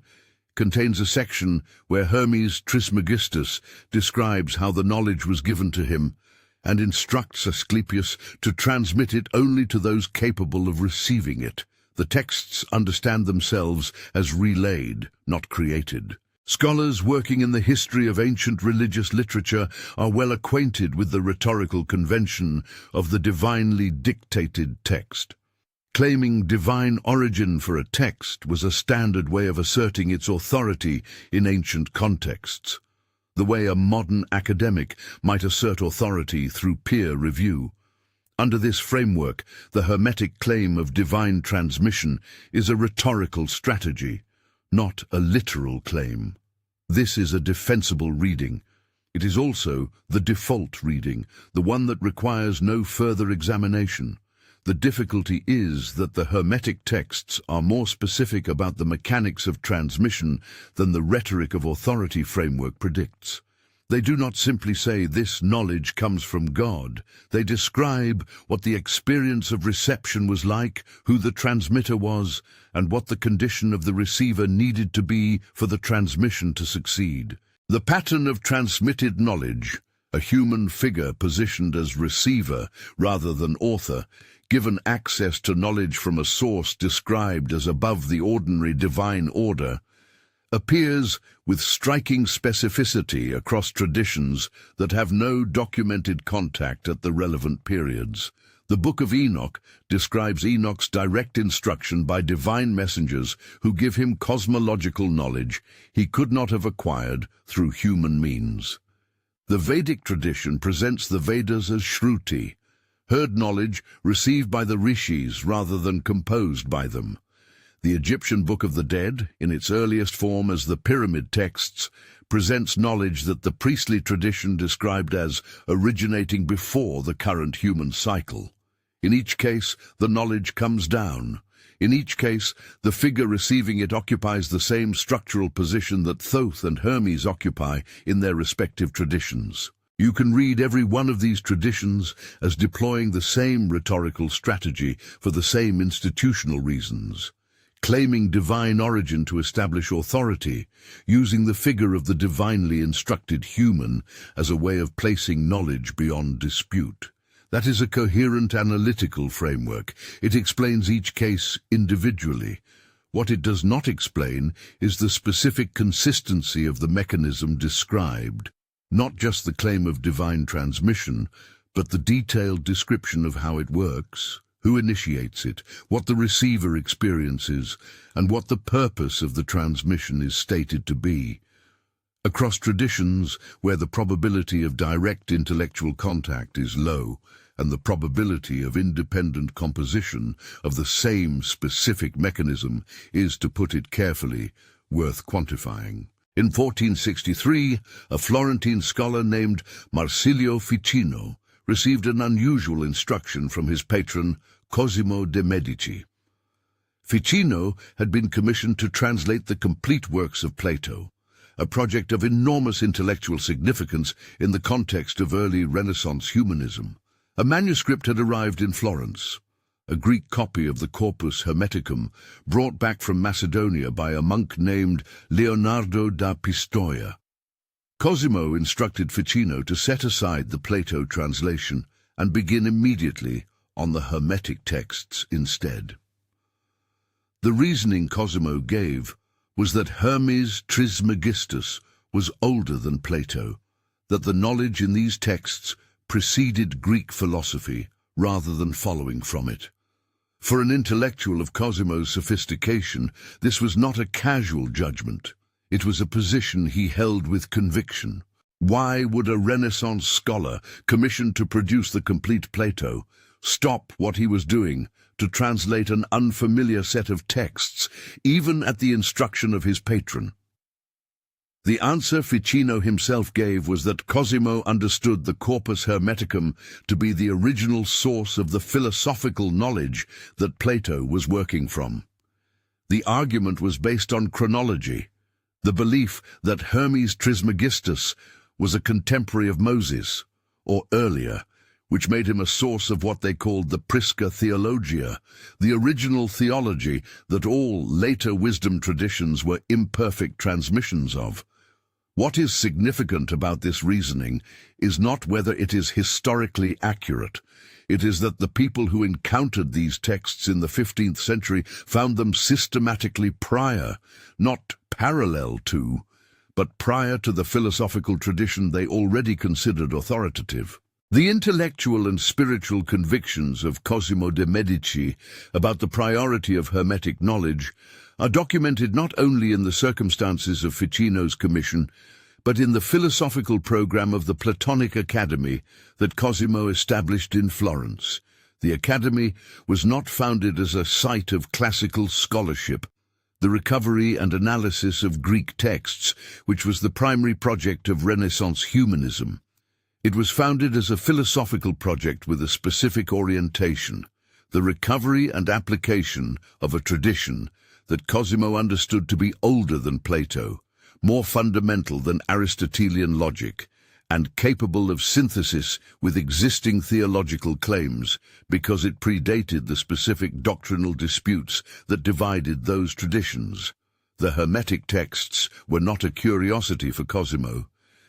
contains a section where Hermes Trismegistus describes how the knowledge was given to him and instructs Asclepius to transmit it only to those capable of receiving it. The texts understand themselves as relayed, not created. Scholars working in the history of ancient religious literature are well acquainted with the rhetorical convention of the divinely dictated text. Claiming divine origin for a text was a standard way of asserting its authority in ancient contexts, the way a modern academic might assert authority through peer review. Under this framework, the Hermetic claim of divine transmission is a rhetorical strategy, not a literal claim. This is a defensible reading. It is also the default reading, the one that requires no further examination. The difficulty is that the Hermetic texts are more specific about the mechanics of transmission than the rhetoric of authority framework predicts. They do not simply say this knowledge comes from God. They describe what the experience of reception was like, who the transmitter was, and what the condition of the receiver needed to be for the transmission to succeed. The pattern of transmitted knowledge, a human figure positioned as receiver rather than author, given access to knowledge from a source described as above the ordinary divine order, appears with striking specificity across traditions that have no documented contact at the relevant periods. The Book of Enoch describes Enoch's direct instruction by divine messengers who give him cosmological knowledge he could not have acquired through human means. The Vedic tradition presents the Vedas as Shruti, heard knowledge received by the rishis rather than composed by them. The Egyptian Book of the Dead, in its earliest form as the Pyramid texts, presents knowledge that the priestly tradition described as originating before the current human cycle. In each case, the knowledge comes down. In each case, the figure receiving it occupies the same structural position that Thoth and Hermes occupy in their respective traditions. You can read every one of these traditions as deploying the same rhetorical strategy for the same institutional reasons, claiming divine origin to establish authority, using the figure of the divinely instructed human as a way of placing knowledge beyond dispute. That is a coherent analytical framework. It explains each case individually. What it does not explain is the specific consistency of the mechanism described, not just the claim of divine transmission, but the detailed description of how it works, who initiates it, what the receiver experiences, and what the purpose of the transmission is stated to be. Across traditions where the probability of direct intellectual contact is low, and the probability of independent composition of the same specific mechanism is, to put it carefully, worth quantifying. In 1463, a Florentine scholar named Marsilio Ficino received an unusual instruction from his patron Cosimo de' Medici. Ficino had been commissioned to translate the complete works of Plato, a project of enormous intellectual significance in the context of early Renaissance humanism. A manuscript had arrived in Florence, a Greek copy of the Corpus Hermeticum brought back from Macedonia by a monk named Leonardo da Pistoia. Cosimo instructed Ficino to set aside the Plato translation and begin immediately on the Hermetic texts instead. The reasoning Cosimo gave was that Hermes Trismegistus was older than Plato, that the knowledge in these texts preceded Greek philosophy rather than following from it. For an intellectual of Cosimo's sophistication, this was not a casual judgment. It was a position he held with conviction. Why would a Renaissance scholar, commissioned to produce the complete Plato, stop what he was doing to translate an unfamiliar set of texts, even at the instruction of his patron? The answer Ficino himself gave was that Cosimo understood the Corpus Hermeticum to be the original source of the philosophical knowledge that Plato was working from. The argument was based on chronology, the belief that Hermes Trismegistus was a contemporary of Moses, or earlier, which made him a source of what they called the Prisca Theologia, the original theology that all later wisdom traditions were imperfect transmissions of. What is significant about this reasoning is not whether it is historically accurate. It is that the people who encountered these texts in the 15th century found them systematically prior, not parallel to, but prior to the philosophical tradition they already considered authoritative. The intellectual and spiritual convictions of Cosimo de' Medici about the priority of Hermetic knowledge are documented not only in the circumstances of Ficino's commission, but in the philosophical program of the Platonic Academy that Cosimo established in Florence. The Academy was not founded as a site of classical scholarship, the recovery and analysis of Greek texts, which was the primary project of Renaissance humanism. It was founded as a philosophical project with a specific orientation, the recovery and application of a tradition that Cosimo understood to be older than Plato, more fundamental than Aristotelian logic, and capable of synthesis with existing theological claims because it predated the specific doctrinal disputes that divided those traditions. The Hermetic texts were not a curiosity for Cosimo.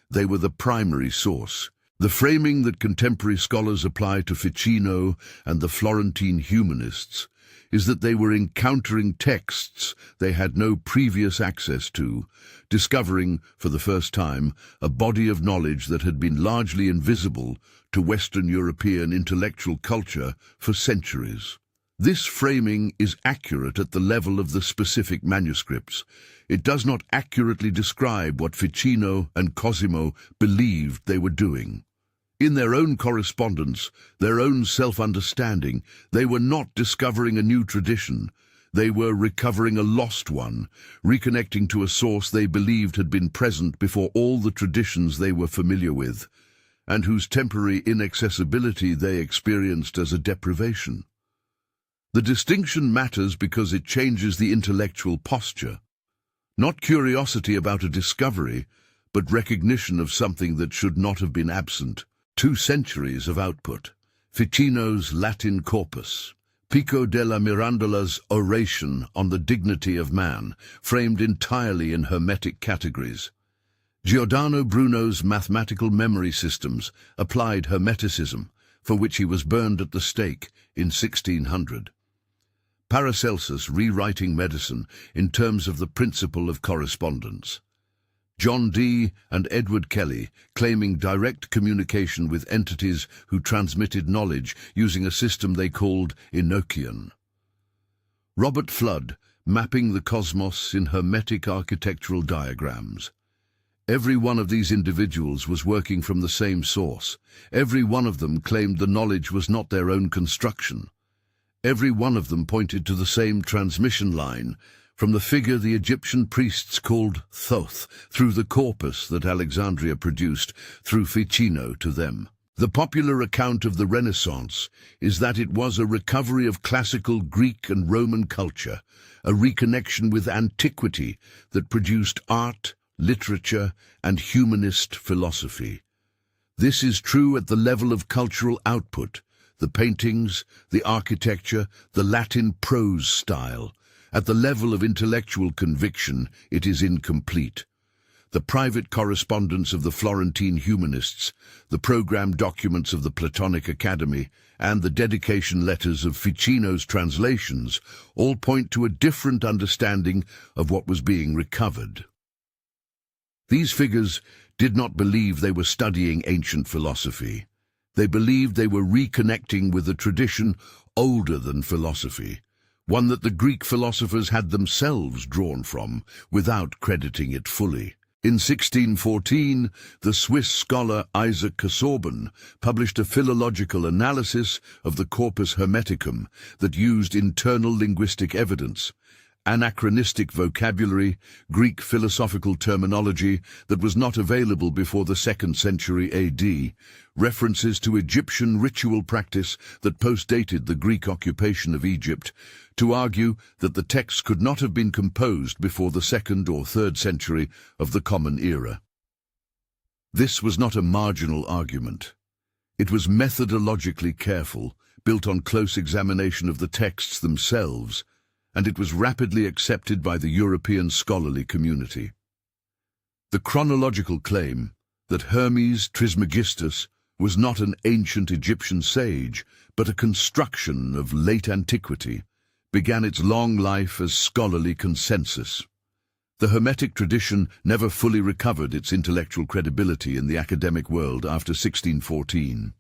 They were the primary source. The framing that contemporary scholars apply to Ficino and the Florentine humanists is that they were encountering texts they had no previous access to, discovering, for the first time, a body of knowledge that had been largely invisible to Western European intellectual culture for centuries. This framing is accurate at the level of the specific manuscripts. It does not accurately describe what Ficino and Cosimo believed they were doing. In their own correspondence, their own self-understanding, they were not discovering a new tradition. They were recovering a lost one, reconnecting to a source they believed had been present before all the traditions they were familiar with, and whose temporary inaccessibility they experienced as a deprivation. The distinction matters because it changes the intellectual posture. Not curiosity about a discovery, but recognition of something that should not have been absent. 2 centuries of output. Ficino's Latin corpus. Pico della Mirandola's oration on the dignity of man, framed entirely in Hermetic categories. Giordano Bruno's mathematical memory systems applied Hermeticism, for which he was burned at the stake in 1600. Paracelsus rewriting medicine in terms of the principle of correspondence. John Dee and Edward Kelly claiming direct communication with entities who transmitted knowledge using a system they called Enochian. Robert Flood mapping the cosmos in Hermetic architectural diagrams. Every one of these individuals was working from the same source. Every one of them claimed the knowledge was not their own construction. Every one of them pointed to the same transmission line, from the figure the Egyptian priests called Thoth, through the corpus that Alexandria produced, through Ficino to them. The popular account of the Renaissance is that it was a recovery of classical Greek and Roman culture, a reconnection with antiquity that produced art, literature, and humanist philosophy. This is true at the level of cultural output, the paintings, the architecture, the Latin prose style. At the level of intellectual conviction, it is incomplete. The private correspondence of the Florentine humanists, the program documents of the Platonic Academy, and the dedication letters of Ficino's translations all point to a different understanding of what was being recovered. These figures did not believe they were studying ancient philosophy. They believed they were reconnecting with a tradition older than philosophy, one that the Greek philosophers had themselves drawn from, without crediting it fully. In 1614, the Swiss scholar Isaac Casaubon published a philological analysis of the Corpus Hermeticum that used internal linguistic evidence, anachronistic vocabulary, Greek philosophical terminology that was not available before the 2nd century AD, references to Egyptian ritual practice that postdated the Greek occupation of Egypt, to argue that the text could not have been composed before the 2nd or 3rd century of the Common Era. This was not a marginal argument. It was methodologically careful, built on close examination of the texts themselves, and it was rapidly accepted by the European scholarly community. The chronological claim that Hermes Trismegistus was not an ancient Egyptian sage, but a construction of late antiquity, began its long life as scholarly consensus. The Hermetic tradition never fully recovered its intellectual credibility in the academic world after 1614.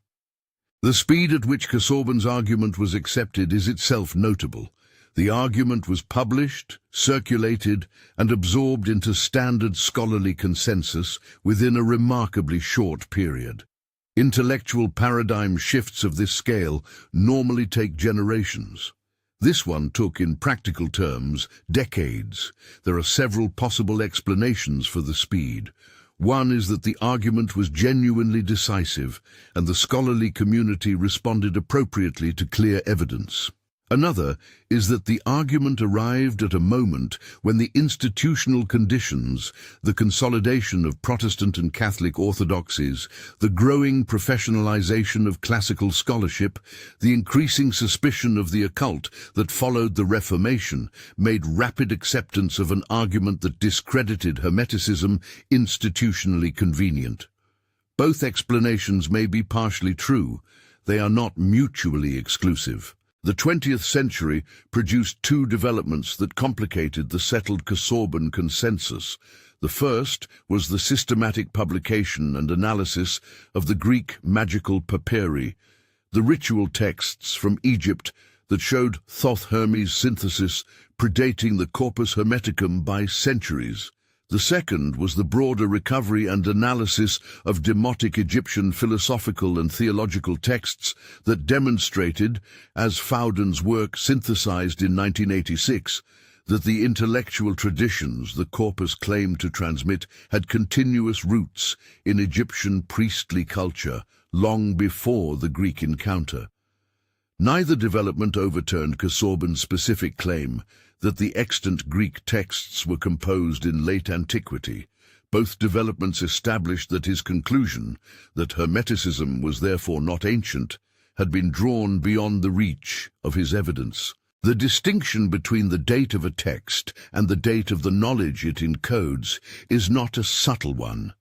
The speed at which Casaubon's argument was accepted is itself notable. The argument was published, circulated, and absorbed into standard scholarly consensus within a remarkably short period. Intellectual paradigm shifts of this scale normally take generations. This one took, in practical terms, decades. There are several possible explanations for the speed. One is that the argument was genuinely decisive, and the scholarly community responded appropriately to clear evidence. Another is that the argument arrived at a moment when the institutional conditions, the consolidation of Protestant and Catholic orthodoxies, the growing professionalization of classical scholarship, the increasing suspicion of the occult that followed the Reformation, made rapid acceptance of an argument that discredited Hermeticism institutionally convenient. Both explanations may be partially true. They are not mutually exclusive. The 20th century produced two developments that complicated the settled Casaubon consensus. The first was the systematic publication and analysis of the Greek magical papyri, the ritual texts from Egypt that showed Thoth Hermes synthesis predating the Corpus Hermeticum by centuries. The second was the broader recovery and analysis of demotic Egyptian philosophical and theological texts that demonstrated, as Fowden's work synthesized in 1986, that the intellectual traditions the corpus claimed to transmit had continuous roots in Egyptian priestly culture long before the Greek encounter. Neither development overturned Casaubon's specific claim that the extant Greek texts were composed in late antiquity. Both developments established that his conclusion, that Hermeticism was therefore not ancient, had been drawn beyond the reach of his evidence. The distinction between the date of a text and the date of the knowledge it encodes is not a subtle one,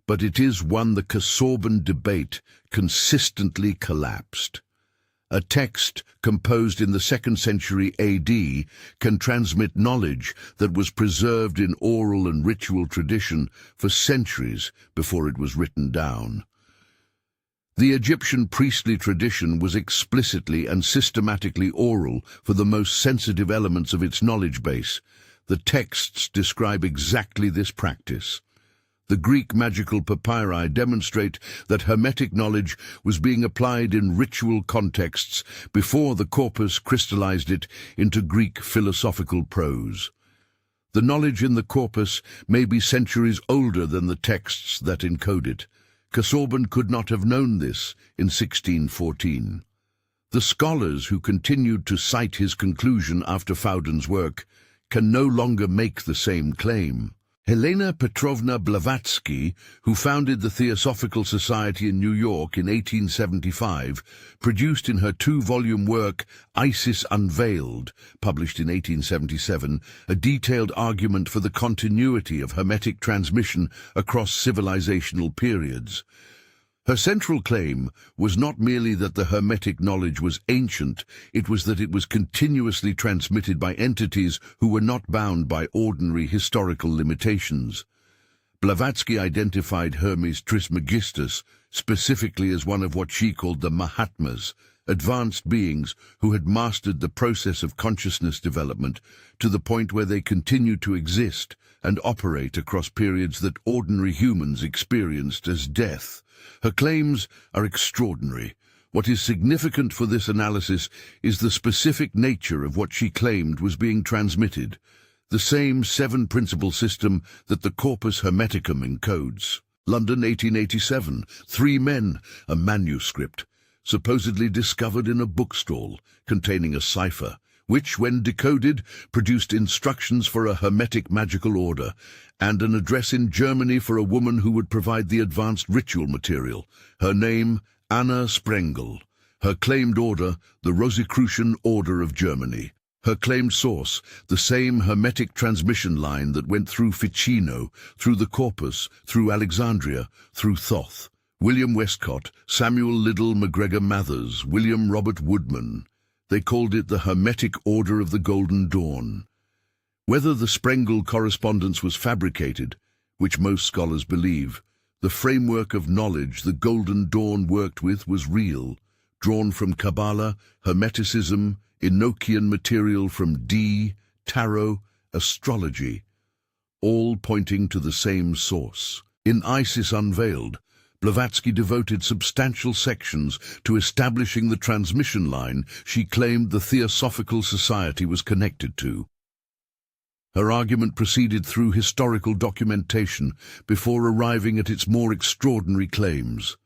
but it is one the Casaubon debate consistently collapsed. A text composed in the 2nd century AD can transmit knowledge that was preserved in oral and ritual tradition for centuries before it was written down. The Egyptian priestly tradition was explicitly and systematically oral for the most sensitive elements of its knowledge base. The texts describe exactly this practice. The Greek magical papyri demonstrate that Hermetic knowledge was being applied in ritual contexts before the corpus crystallized it into Greek philosophical prose. The knowledge in the corpus may be centuries older than the texts that encode it. Casaubon could not have known this in 1614. The scholars who continued to cite his conclusion after Fowden's work can no longer make the same claim. Helena Petrovna Blavatsky, who founded the Theosophical Society in New York in 1875, produced in her two-volume work Isis Unveiled, published in 1877, a detailed argument for the continuity of Hermetic transmission across civilizational periods. Her central claim was not merely that the Hermetic knowledge was ancient, it was that it was continuously transmitted by entities who were not bound by ordinary historical limitations. Blavatsky identified Hermes Trismegistus specifically as one of what she called the Mahatmas, advanced beings who had mastered the process of consciousness development to the point where they continued to exist and operate across periods that ordinary humans experienced as death. Her claims are extraordinary. What is significant for this analysis is the specific nature of what she claimed was being transmitted, the same seven-principle system that the Corpus Hermeticum encodes. London, 1887. Three Men, a manuscript, supposedly discovered in a bookstall containing a cipher, which, when decoded, produced instructions for a Hermetic magical order and an address in Germany for a woman who would provide the advanced ritual material. Her name, Anna Sprengel. Her claimed order, the Rosicrucian Order of Germany. Her claimed source, the same Hermetic transmission line that went through Ficino, through the Corpus, through Alexandria, through Thoth. William Westcott, Samuel Liddell MacGregor Mathers, William Robert Woodman. They called it the Hermetic Order of the Golden Dawn. Whether the Sprengel correspondence was fabricated, which most scholars believe, the framework of knowledge the Golden Dawn worked with was real, drawn from Kabbalah, Hermeticism, Enochian material from tarot, astrology, all pointing to the same source. In Isis Unveiled, Blavatsky devoted substantial sections to establishing the transmission line she claimed the Theosophical Society was connected to. Her argument proceeded through historical documentation before arriving at its more extraordinary claims.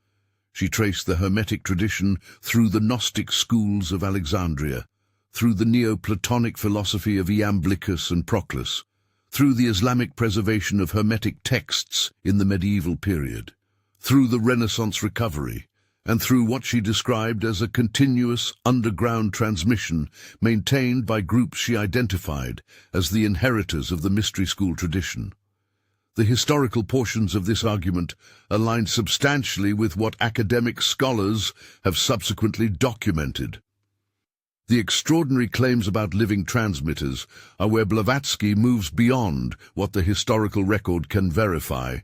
She traced the Hermetic tradition through the Gnostic schools of Alexandria, through the Neoplatonic philosophy of Iamblichus and Proclus, through the Islamic preservation of Hermetic texts in the medieval period, through the Renaissance recovery, and through what she described as a continuous underground transmission maintained by groups she identified as the inheritors of the mystery school tradition. The historical portions of this argument align substantially with what academic scholars have subsequently documented. The extraordinary claims about living transmitters are where Blavatsky moves beyond what the historical record can verify,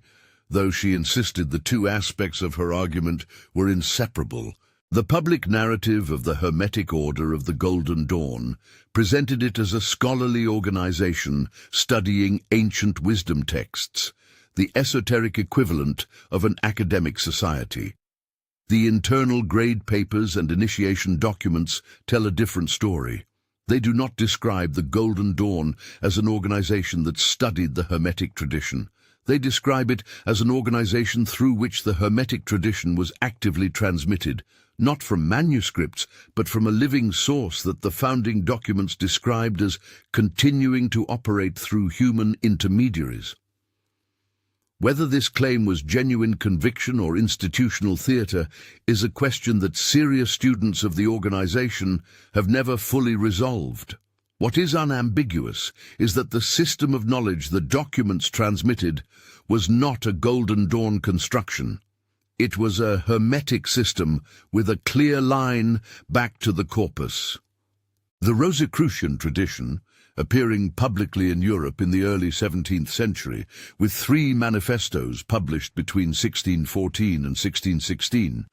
though she insisted the two aspects of her argument were inseparable. The public narrative of the Hermetic Order of the Golden Dawn presented it as a scholarly organization studying ancient wisdom texts, the esoteric equivalent of an academic society. The internal grade papers and initiation documents tell a different story. They do not describe the Golden Dawn as an organization that studied the Hermetic tradition. They describe it as an organization through which the Hermetic tradition was actively transmitted, not from manuscripts, but from a living source that the founding documents described as continuing to operate through human intermediaries. Whether this claim was genuine conviction or institutional theater is a question that serious students of the organization have never fully resolved. What is unambiguous is that the system of knowledge the documents transmitted was not a Golden Dawn construction. It was a Hermetic system with a clear line back to the corpus. The Rosicrucian tradition, appearing publicly in Europe in the early 17th century, with 3 manifestos published between 1614 and 1616,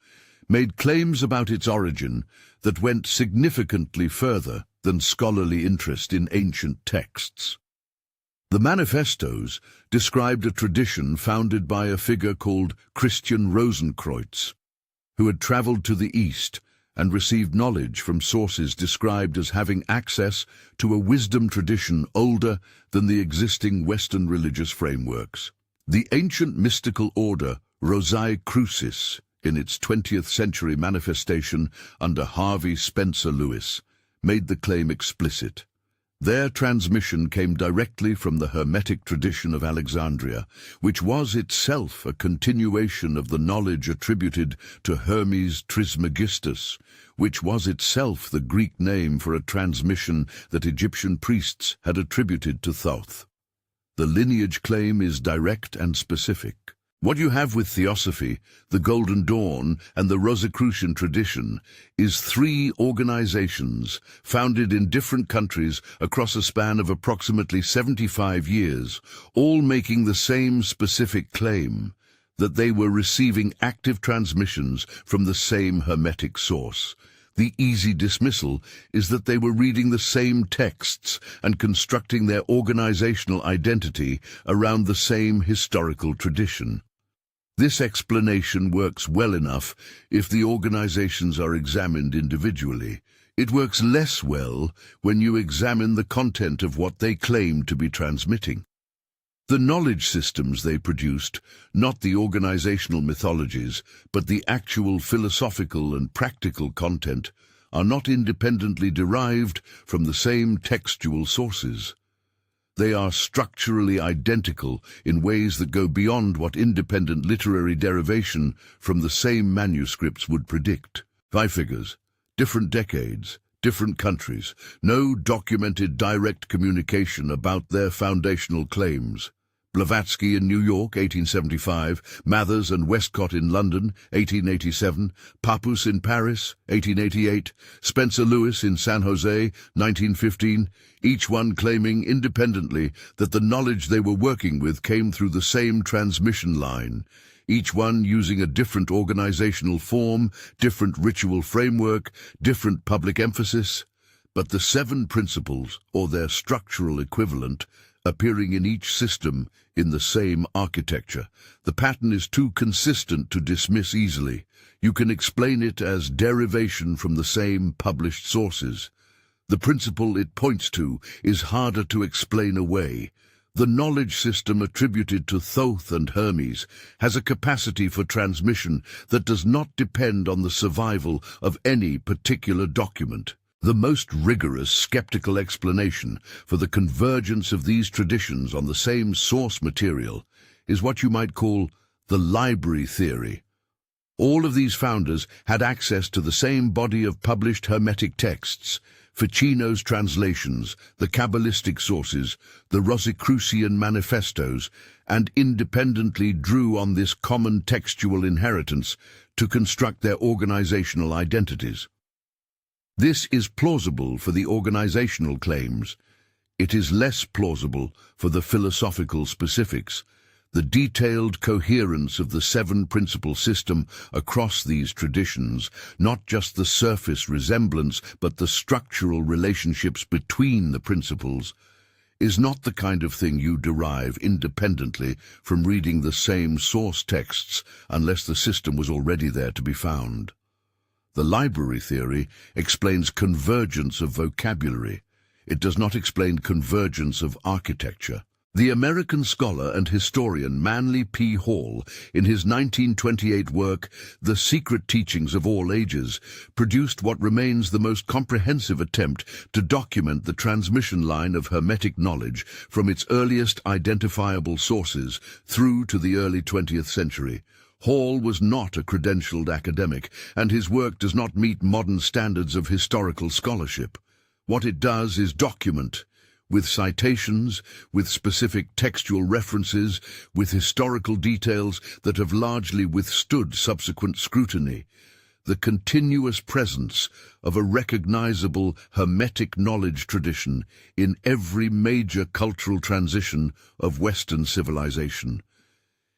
made claims about its origin that went significantly further than scholarly interest in ancient texts. The manifestos described a tradition founded by a figure called Christian Rosenkreutz, who had traveled to the East and received knowledge from sources described as having access to a wisdom tradition older than the existing Western religious frameworks. The ancient mystical order Rosicrucis, in its 20th century manifestation under Harvey Spencer Lewis, made the claim explicit. Their transmission came directly from the Hermetic tradition of Alexandria, which was itself a continuation of the knowledge attributed to Hermes Trismegistus, which was itself the Greek name for a transmission that Egyptian priests had attributed to Thoth. The lineage claim is direct and specific. What you have with Theosophy, the Golden Dawn, and the Rosicrucian tradition is three organizations founded in different countries across a span of approximately 75 years, all making the same specific claim, that they were receiving active transmissions from the same Hermetic source. The easy dismissal is that they were reading the same texts and constructing their organizational identity around the same historical tradition. This explanation works well enough if the organizations are examined individually. It works less well when you examine the content of what they claim to be transmitting. The knowledge systems they produced, not the organizational mythologies, but the actual philosophical and practical content, are not independently derived from the same textual sources. They are structurally identical in ways that go beyond what independent literary derivation from the same manuscripts would predict. 5 figures, different decades, different countries, no documented direct communication about their foundational claims. Blavatsky in New York, 1875, Mathers and Westcott in London, 1887, Papus in Paris, 1888, Spencer Lewis in San Jose, 1915, each one claiming independently that the knowledge they were working with came through the same transmission line, each one using a different organizational form, different ritual framework, different public emphasis, but the 7 principles, or their structural equivalent, appearing in each system in the same architecture. The pattern is too consistent to dismiss easily. You can explain it as derivation from the same published sources. The principle it points to is harder to explain away. The knowledge system attributed to Thoth and Hermes has a capacity for transmission that does not depend on the survival of any particular document. The most rigorous skeptical explanation for the convergence of these traditions on the same source material is what you might call the library theory. All of these founders had access to the same body of published Hermetic texts, Ficino's translations, the Kabbalistic sources, the Rosicrucian manifestos, and independently drew on this common textual inheritance to construct their organizational identities. This is plausible for the organizational claims. It is less plausible for the philosophical specifics. The detailed coherence of the 7-principle system across these traditions, not just the surface resemblance but the structural relationships between the principles, is not the kind of thing you derive independently from reading the same source texts unless the system was already there to be found. The library theory explains convergence of vocabulary. It does not explain convergence of architecture. The American scholar and historian Manly P. Hall, in his 1928 work, The Secret Teachings of All Ages, produced what remains the most comprehensive attempt to document the transmission line of Hermetic knowledge from its earliest identifiable sources through to the early 20th century. Hall was not a credentialed academic, and his work does not meet modern standards of historical scholarship. What it does is document, with citations, with specific textual references, with historical details that have largely withstood subsequent scrutiny, the continuous presence of a recognizable Hermetic knowledge tradition in every major cultural transition of Western civilization.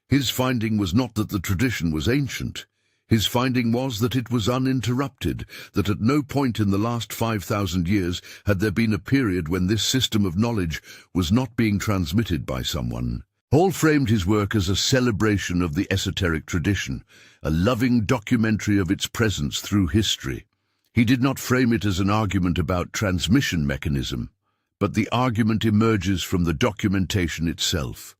His finding was not that the tradition was ancient. His finding was that it was uninterrupted, that at no point in the last 5,000 years had there been a period when this system of knowledge was not being transmitted by someone. Hall framed his work as a celebration of the esoteric tradition, a loving documentary of its presence through history. He did not frame it as an argument about transmission mechanism, but the argument emerges from the documentation itself.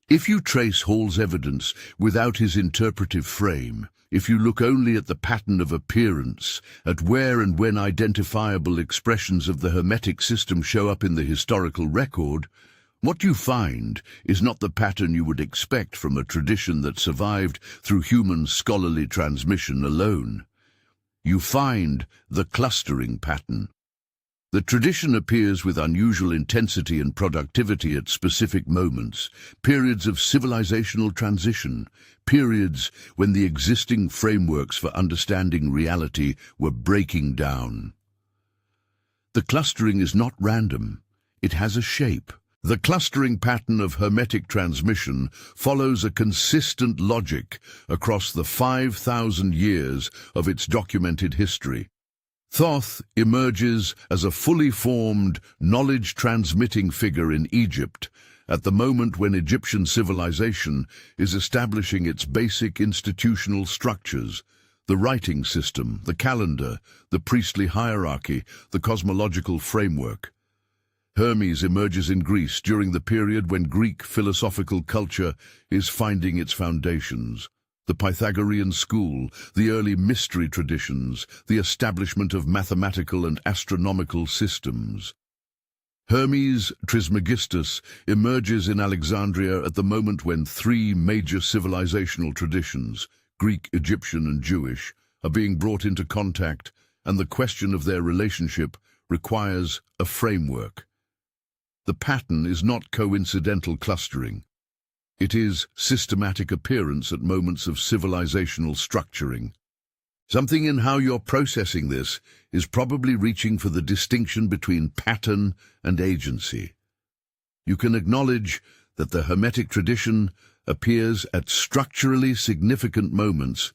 If you trace Hall's evidence without his interpretive frame, if you look only at the pattern of appearance, at where and when identifiable expressions of the Hermetic system show up in the historical record, what you find is not the pattern you would expect from a tradition that survived through human scholarly transmission alone. You find the clustering pattern. The tradition appears with unusual intensity and productivity at specific moments, periods of civilizational transition, periods when the existing frameworks for understanding reality were breaking down. The clustering is not random. It has a shape. The clustering pattern of Hermetic transmission follows a consistent logic across the 5,000 years of its documented history. Thoth emerges as a fully formed, knowledge-transmitting figure in Egypt at the moment when Egyptian civilization is establishing its basic institutional structures: the writing system, the calendar, the priestly hierarchy, the cosmological framework. Hermes emerges in Greece during the period when Greek philosophical culture is finding its foundations. The Pythagorean school, the early mystery traditions, the establishment of mathematical and astronomical systems. Hermes Trismegistus emerges in Alexandria at the moment when three major civilizational traditions, Greek, Egyptian, and Jewish, are being brought into contact, and the question of their relationship requires a framework. The pattern is not coincidental clustering. It is systematic appearance at moments of civilizational structuring. Something in how you're processing this is probably reaching for the distinction between pattern and agency. You can acknowledge that the Hermetic tradition appears at structurally significant moments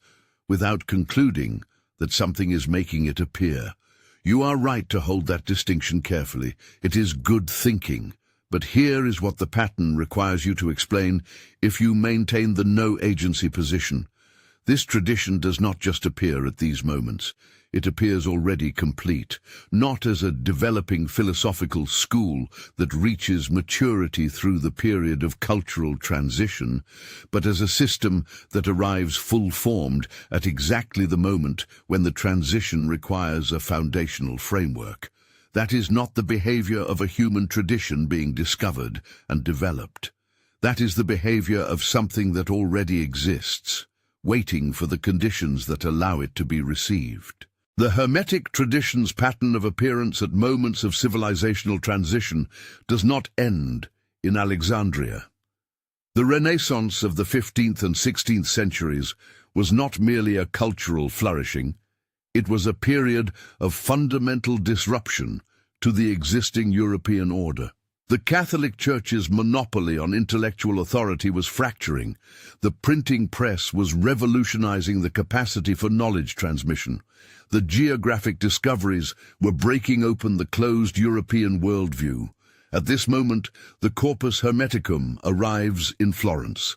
without concluding that something is making it appear. You are right to hold that distinction carefully. It is good thinking. But here is what the pattern requires you to explain if you maintain the no-agency position. This tradition does not just appear at these moments. It appears already complete, not as a developing philosophical school that reaches maturity through the period of cultural transition, but as a system that arrives full-formed at exactly the moment when the transition requires a foundational framework. That is not the behavior of a human tradition being discovered and developed. That is the behavior of something that already exists, waiting for the conditions that allow it to be received. The Hermetic tradition's pattern of appearance at moments of civilizational transition does not end in Alexandria. The Renaissance of the 15th and 16th centuries was not merely a cultural flourishing. It was a period of fundamental disruption to the existing European order. The Catholic Church's monopoly on intellectual authority was fracturing. The printing press was revolutionizing the capacity for knowledge transmission. The geographic discoveries were breaking open the closed European worldview. At this moment, the Corpus Hermeticum arrives in Florence.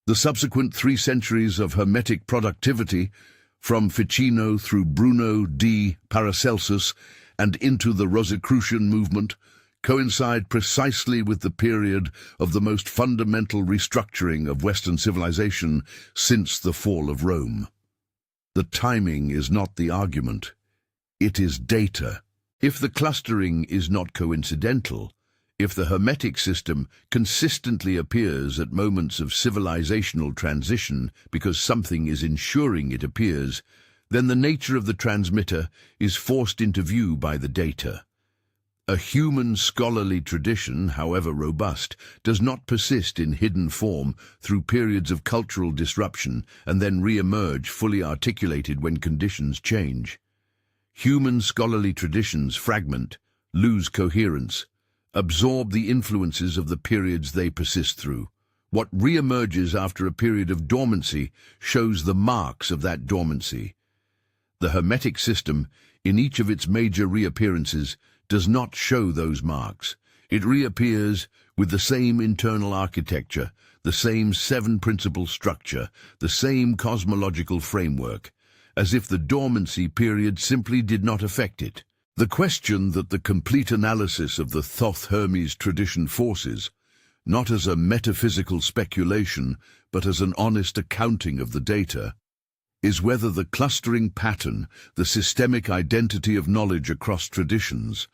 The subsequent 3 centuries of Hermetic productivity, from Ficino through Bruno di Paracelsus and into the Rosicrucian movement, coincide precisely with the period of the most fundamental restructuring of Western civilization since the fall of Rome. The timing is not the argument. It is data. If the clustering is not coincidental, if the Hermetic system consistently appears at moments of civilizational transition because something is ensuring it appears, then the nature of the transmitter is forced into view by the data. A human scholarly tradition, however robust, does not persist in hidden form through periods of cultural disruption and then re-emerge fully articulated when conditions change. Human scholarly traditions fragment, lose coherence, absorb the influences of the periods they persist through. What re-emerges after a period of dormancy shows the marks of that dormancy. The Hermetic system, in each of its major reappearances, does not show those marks. It reappears with the same internal architecture, the same 7-principle structure, the same cosmological framework, as if the dormancy period simply did not affect it. The question that the complete analysis of the Thoth Hermes tradition forces, not as a metaphysical speculation, but as an honest accounting of the data, is whether the clustering pattern, the systemic identity of knowledge across traditions,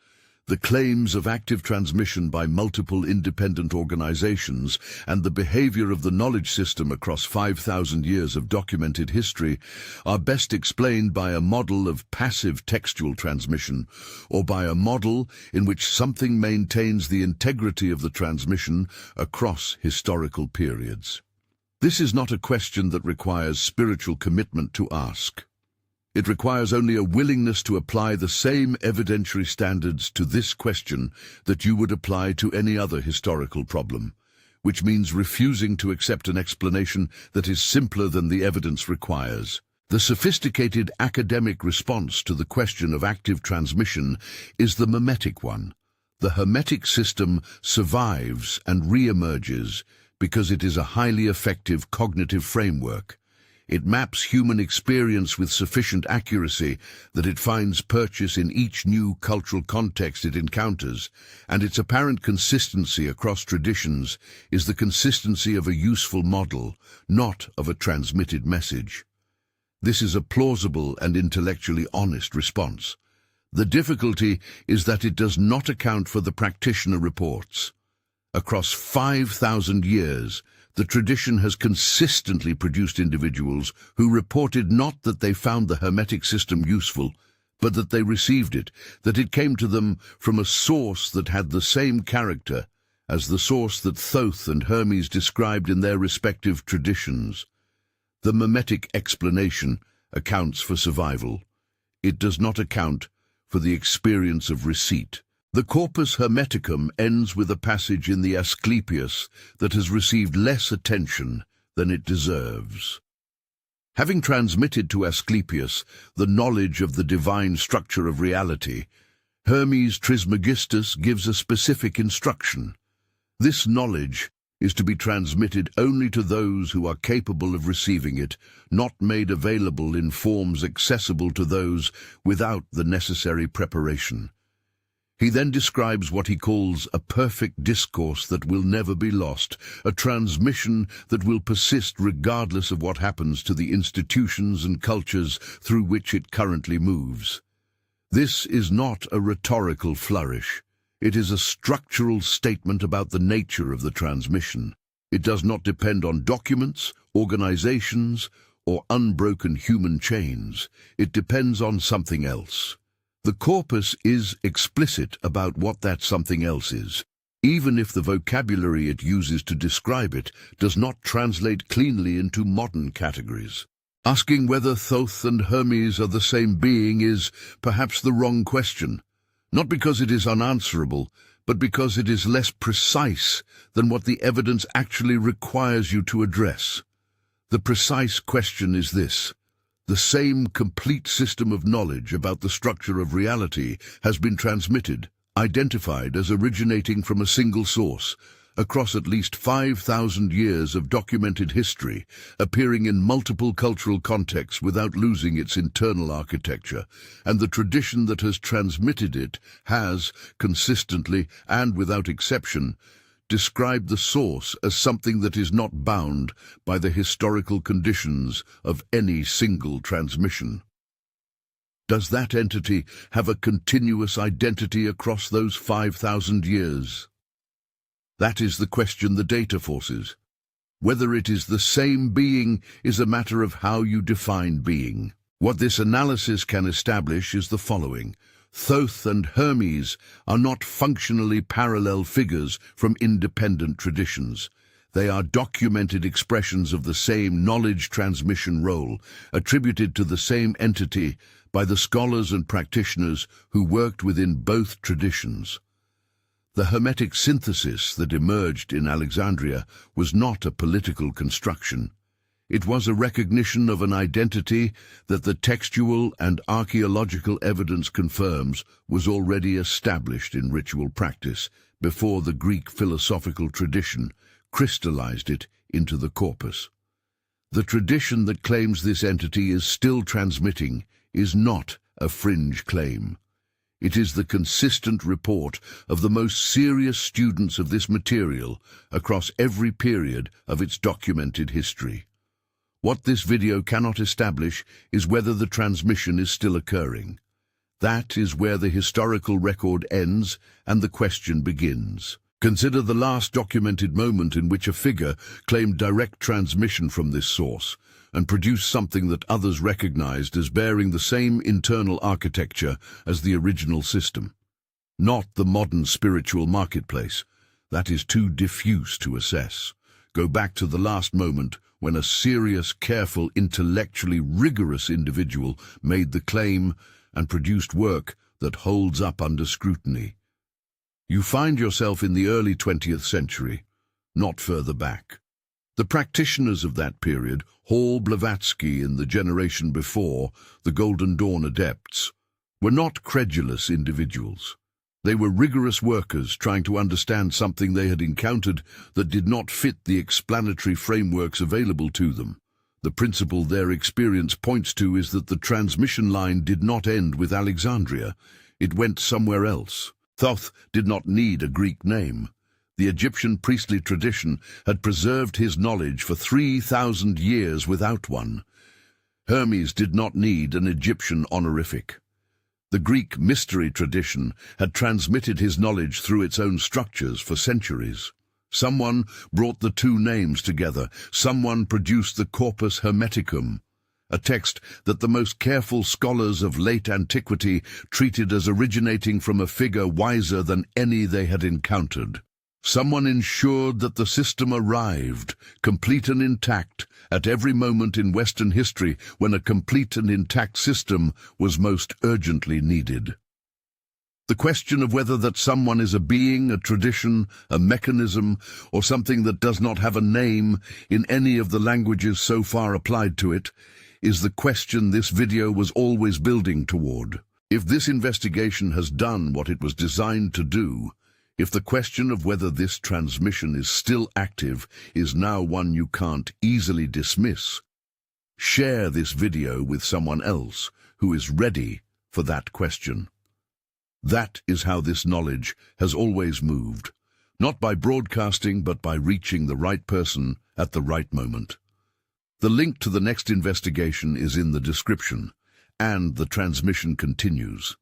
the claims of active transmission by multiple independent organizations, and the behavior of the knowledge system across 5,000 years of documented history are best explained by a model of passive textual transmission, or by a model in which something maintains the integrity of the transmission across historical periods. This is not a question that requires spiritual commitment to ask. It requires only a willingness to apply the same evidentiary standards to this question that you would apply to any other historical problem, which means refusing to accept an explanation that is simpler than the evidence requires. The sophisticated academic response to the question of active transmission is the mimetic one. The Hermetic system survives and re-emerges because it is a highly effective cognitive framework. It maps human experience with sufficient accuracy that it finds purchase in each new cultural context it encounters, and its apparent consistency across traditions is the consistency of a useful model, not of a transmitted message. This is a plausible and intellectually honest response. The difficulty is that it does not account for the practitioner reports. Across 5,000 years, the tradition has consistently produced individuals who reported not that they found the Hermetic system useful, but that they received it, that it came to them from a source that had the same character as the source that Thoth and Hermes described in their respective traditions. The mimetic explanation accounts for survival. It does not account for the experience of receipt. The Corpus Hermeticum ends with a passage in the Asclepius that has received less attention than it deserves. Having transmitted to Asclepius the knowledge of the divine structure of reality, Hermes Trismegistus gives a specific instruction. This knowledge is to be transmitted only to those who are capable of receiving it, not made available in forms accessible to those without the necessary preparation. He then describes what he calls a perfect discourse that will never be lost, a transmission that will persist regardless of what happens to the institutions and cultures through which it currently moves. This is not a rhetorical flourish. It is a structural statement about the nature of the transmission. It does not depend on documents, organizations, or unbroken human chains. It depends on something else. The corpus is explicit about what that something else is, even if the vocabulary it uses to describe it does not translate cleanly into modern categories. Asking whether Thoth and Hermes are the same being is perhaps the wrong question, not because it is unanswerable, but because it is less precise than what the evidence actually requires you to address. The precise question is this: the same complete system of knowledge about the structure of reality has been transmitted, identified as originating from a single source, across at least 5,000 years of documented history, appearing in multiple cultural contexts without losing its internal architecture, and the tradition that has transmitted it has, consistently and without exception, described the source as something that is not bound by the historical conditions of any single transmission. Does that entity have a continuous identity across those 5,000 years? That is the question the data forces. Whether it is the same being is a matter of how you define being. What this analysis can establish is the following. Thoth and Hermes are not functionally parallel figures from independent traditions. They are documented expressions of the same knowledge transmission role, attributed to the same entity by the scholars and practitioners who worked within both traditions. The Hermetic synthesis that emerged in Alexandria was not a political construction. It was a recognition of an identity that the textual and archaeological evidence confirms was already established in ritual practice before the Greek philosophical tradition crystallized it into the corpus. The tradition that claims this entity is still transmitting is not a fringe claim. It is the consistent report of the most serious students of this material across every period of its documented history. What this video cannot establish is whether the transmission is still occurring. That is where the historical record ends and the question begins. Consider the last documented moment in which a figure claimed direct transmission from this source and produced something that others recognized as bearing the same internal architecture as the original system. Not the modern spiritual marketplace. That is too diffuse to assess. Go back to the last moment when a serious, careful, intellectually rigorous individual made the claim and produced work that holds up under scrutiny. You find yourself in the early 20th century, not further back. The practitioners of that period, Hall, Blavatsky in the generation before, the Golden Dawn adepts, were not credulous individuals. They were rigorous workers trying to understand something they had encountered that did not fit the explanatory frameworks available to them. The principle their experience points to is that the transmission line did not end with Alexandria. It went somewhere else. Thoth did not need a Greek name. The Egyptian priestly tradition had preserved his knowledge for 3,000 years without one. Hermes did not need an Egyptian honorific. The Greek mystery tradition had transmitted his knowledge through its own structures for centuries. Someone brought the two names together. Someone produced the Corpus Hermeticum, a text that the most careful scholars of late antiquity treated as originating from a figure wiser than any they had encountered. Someone ensured that the system arrived, complete and intact, at every moment in Western history when a complete and intact system was most urgently needed. The question of whether that someone is a being, a tradition, a mechanism, or something that does not have a name in any of the languages so far applied to it, is the question this video was always building toward. If this investigation has done what it was designed to do, if the question of whether this transmission is still active is now one you can't easily dismiss, share this video with someone else who is ready for that question. That is how this knowledge has always moved, not by broadcasting but by reaching the right person at the right moment. The link to the next investigation is in the description, and the transmission continues.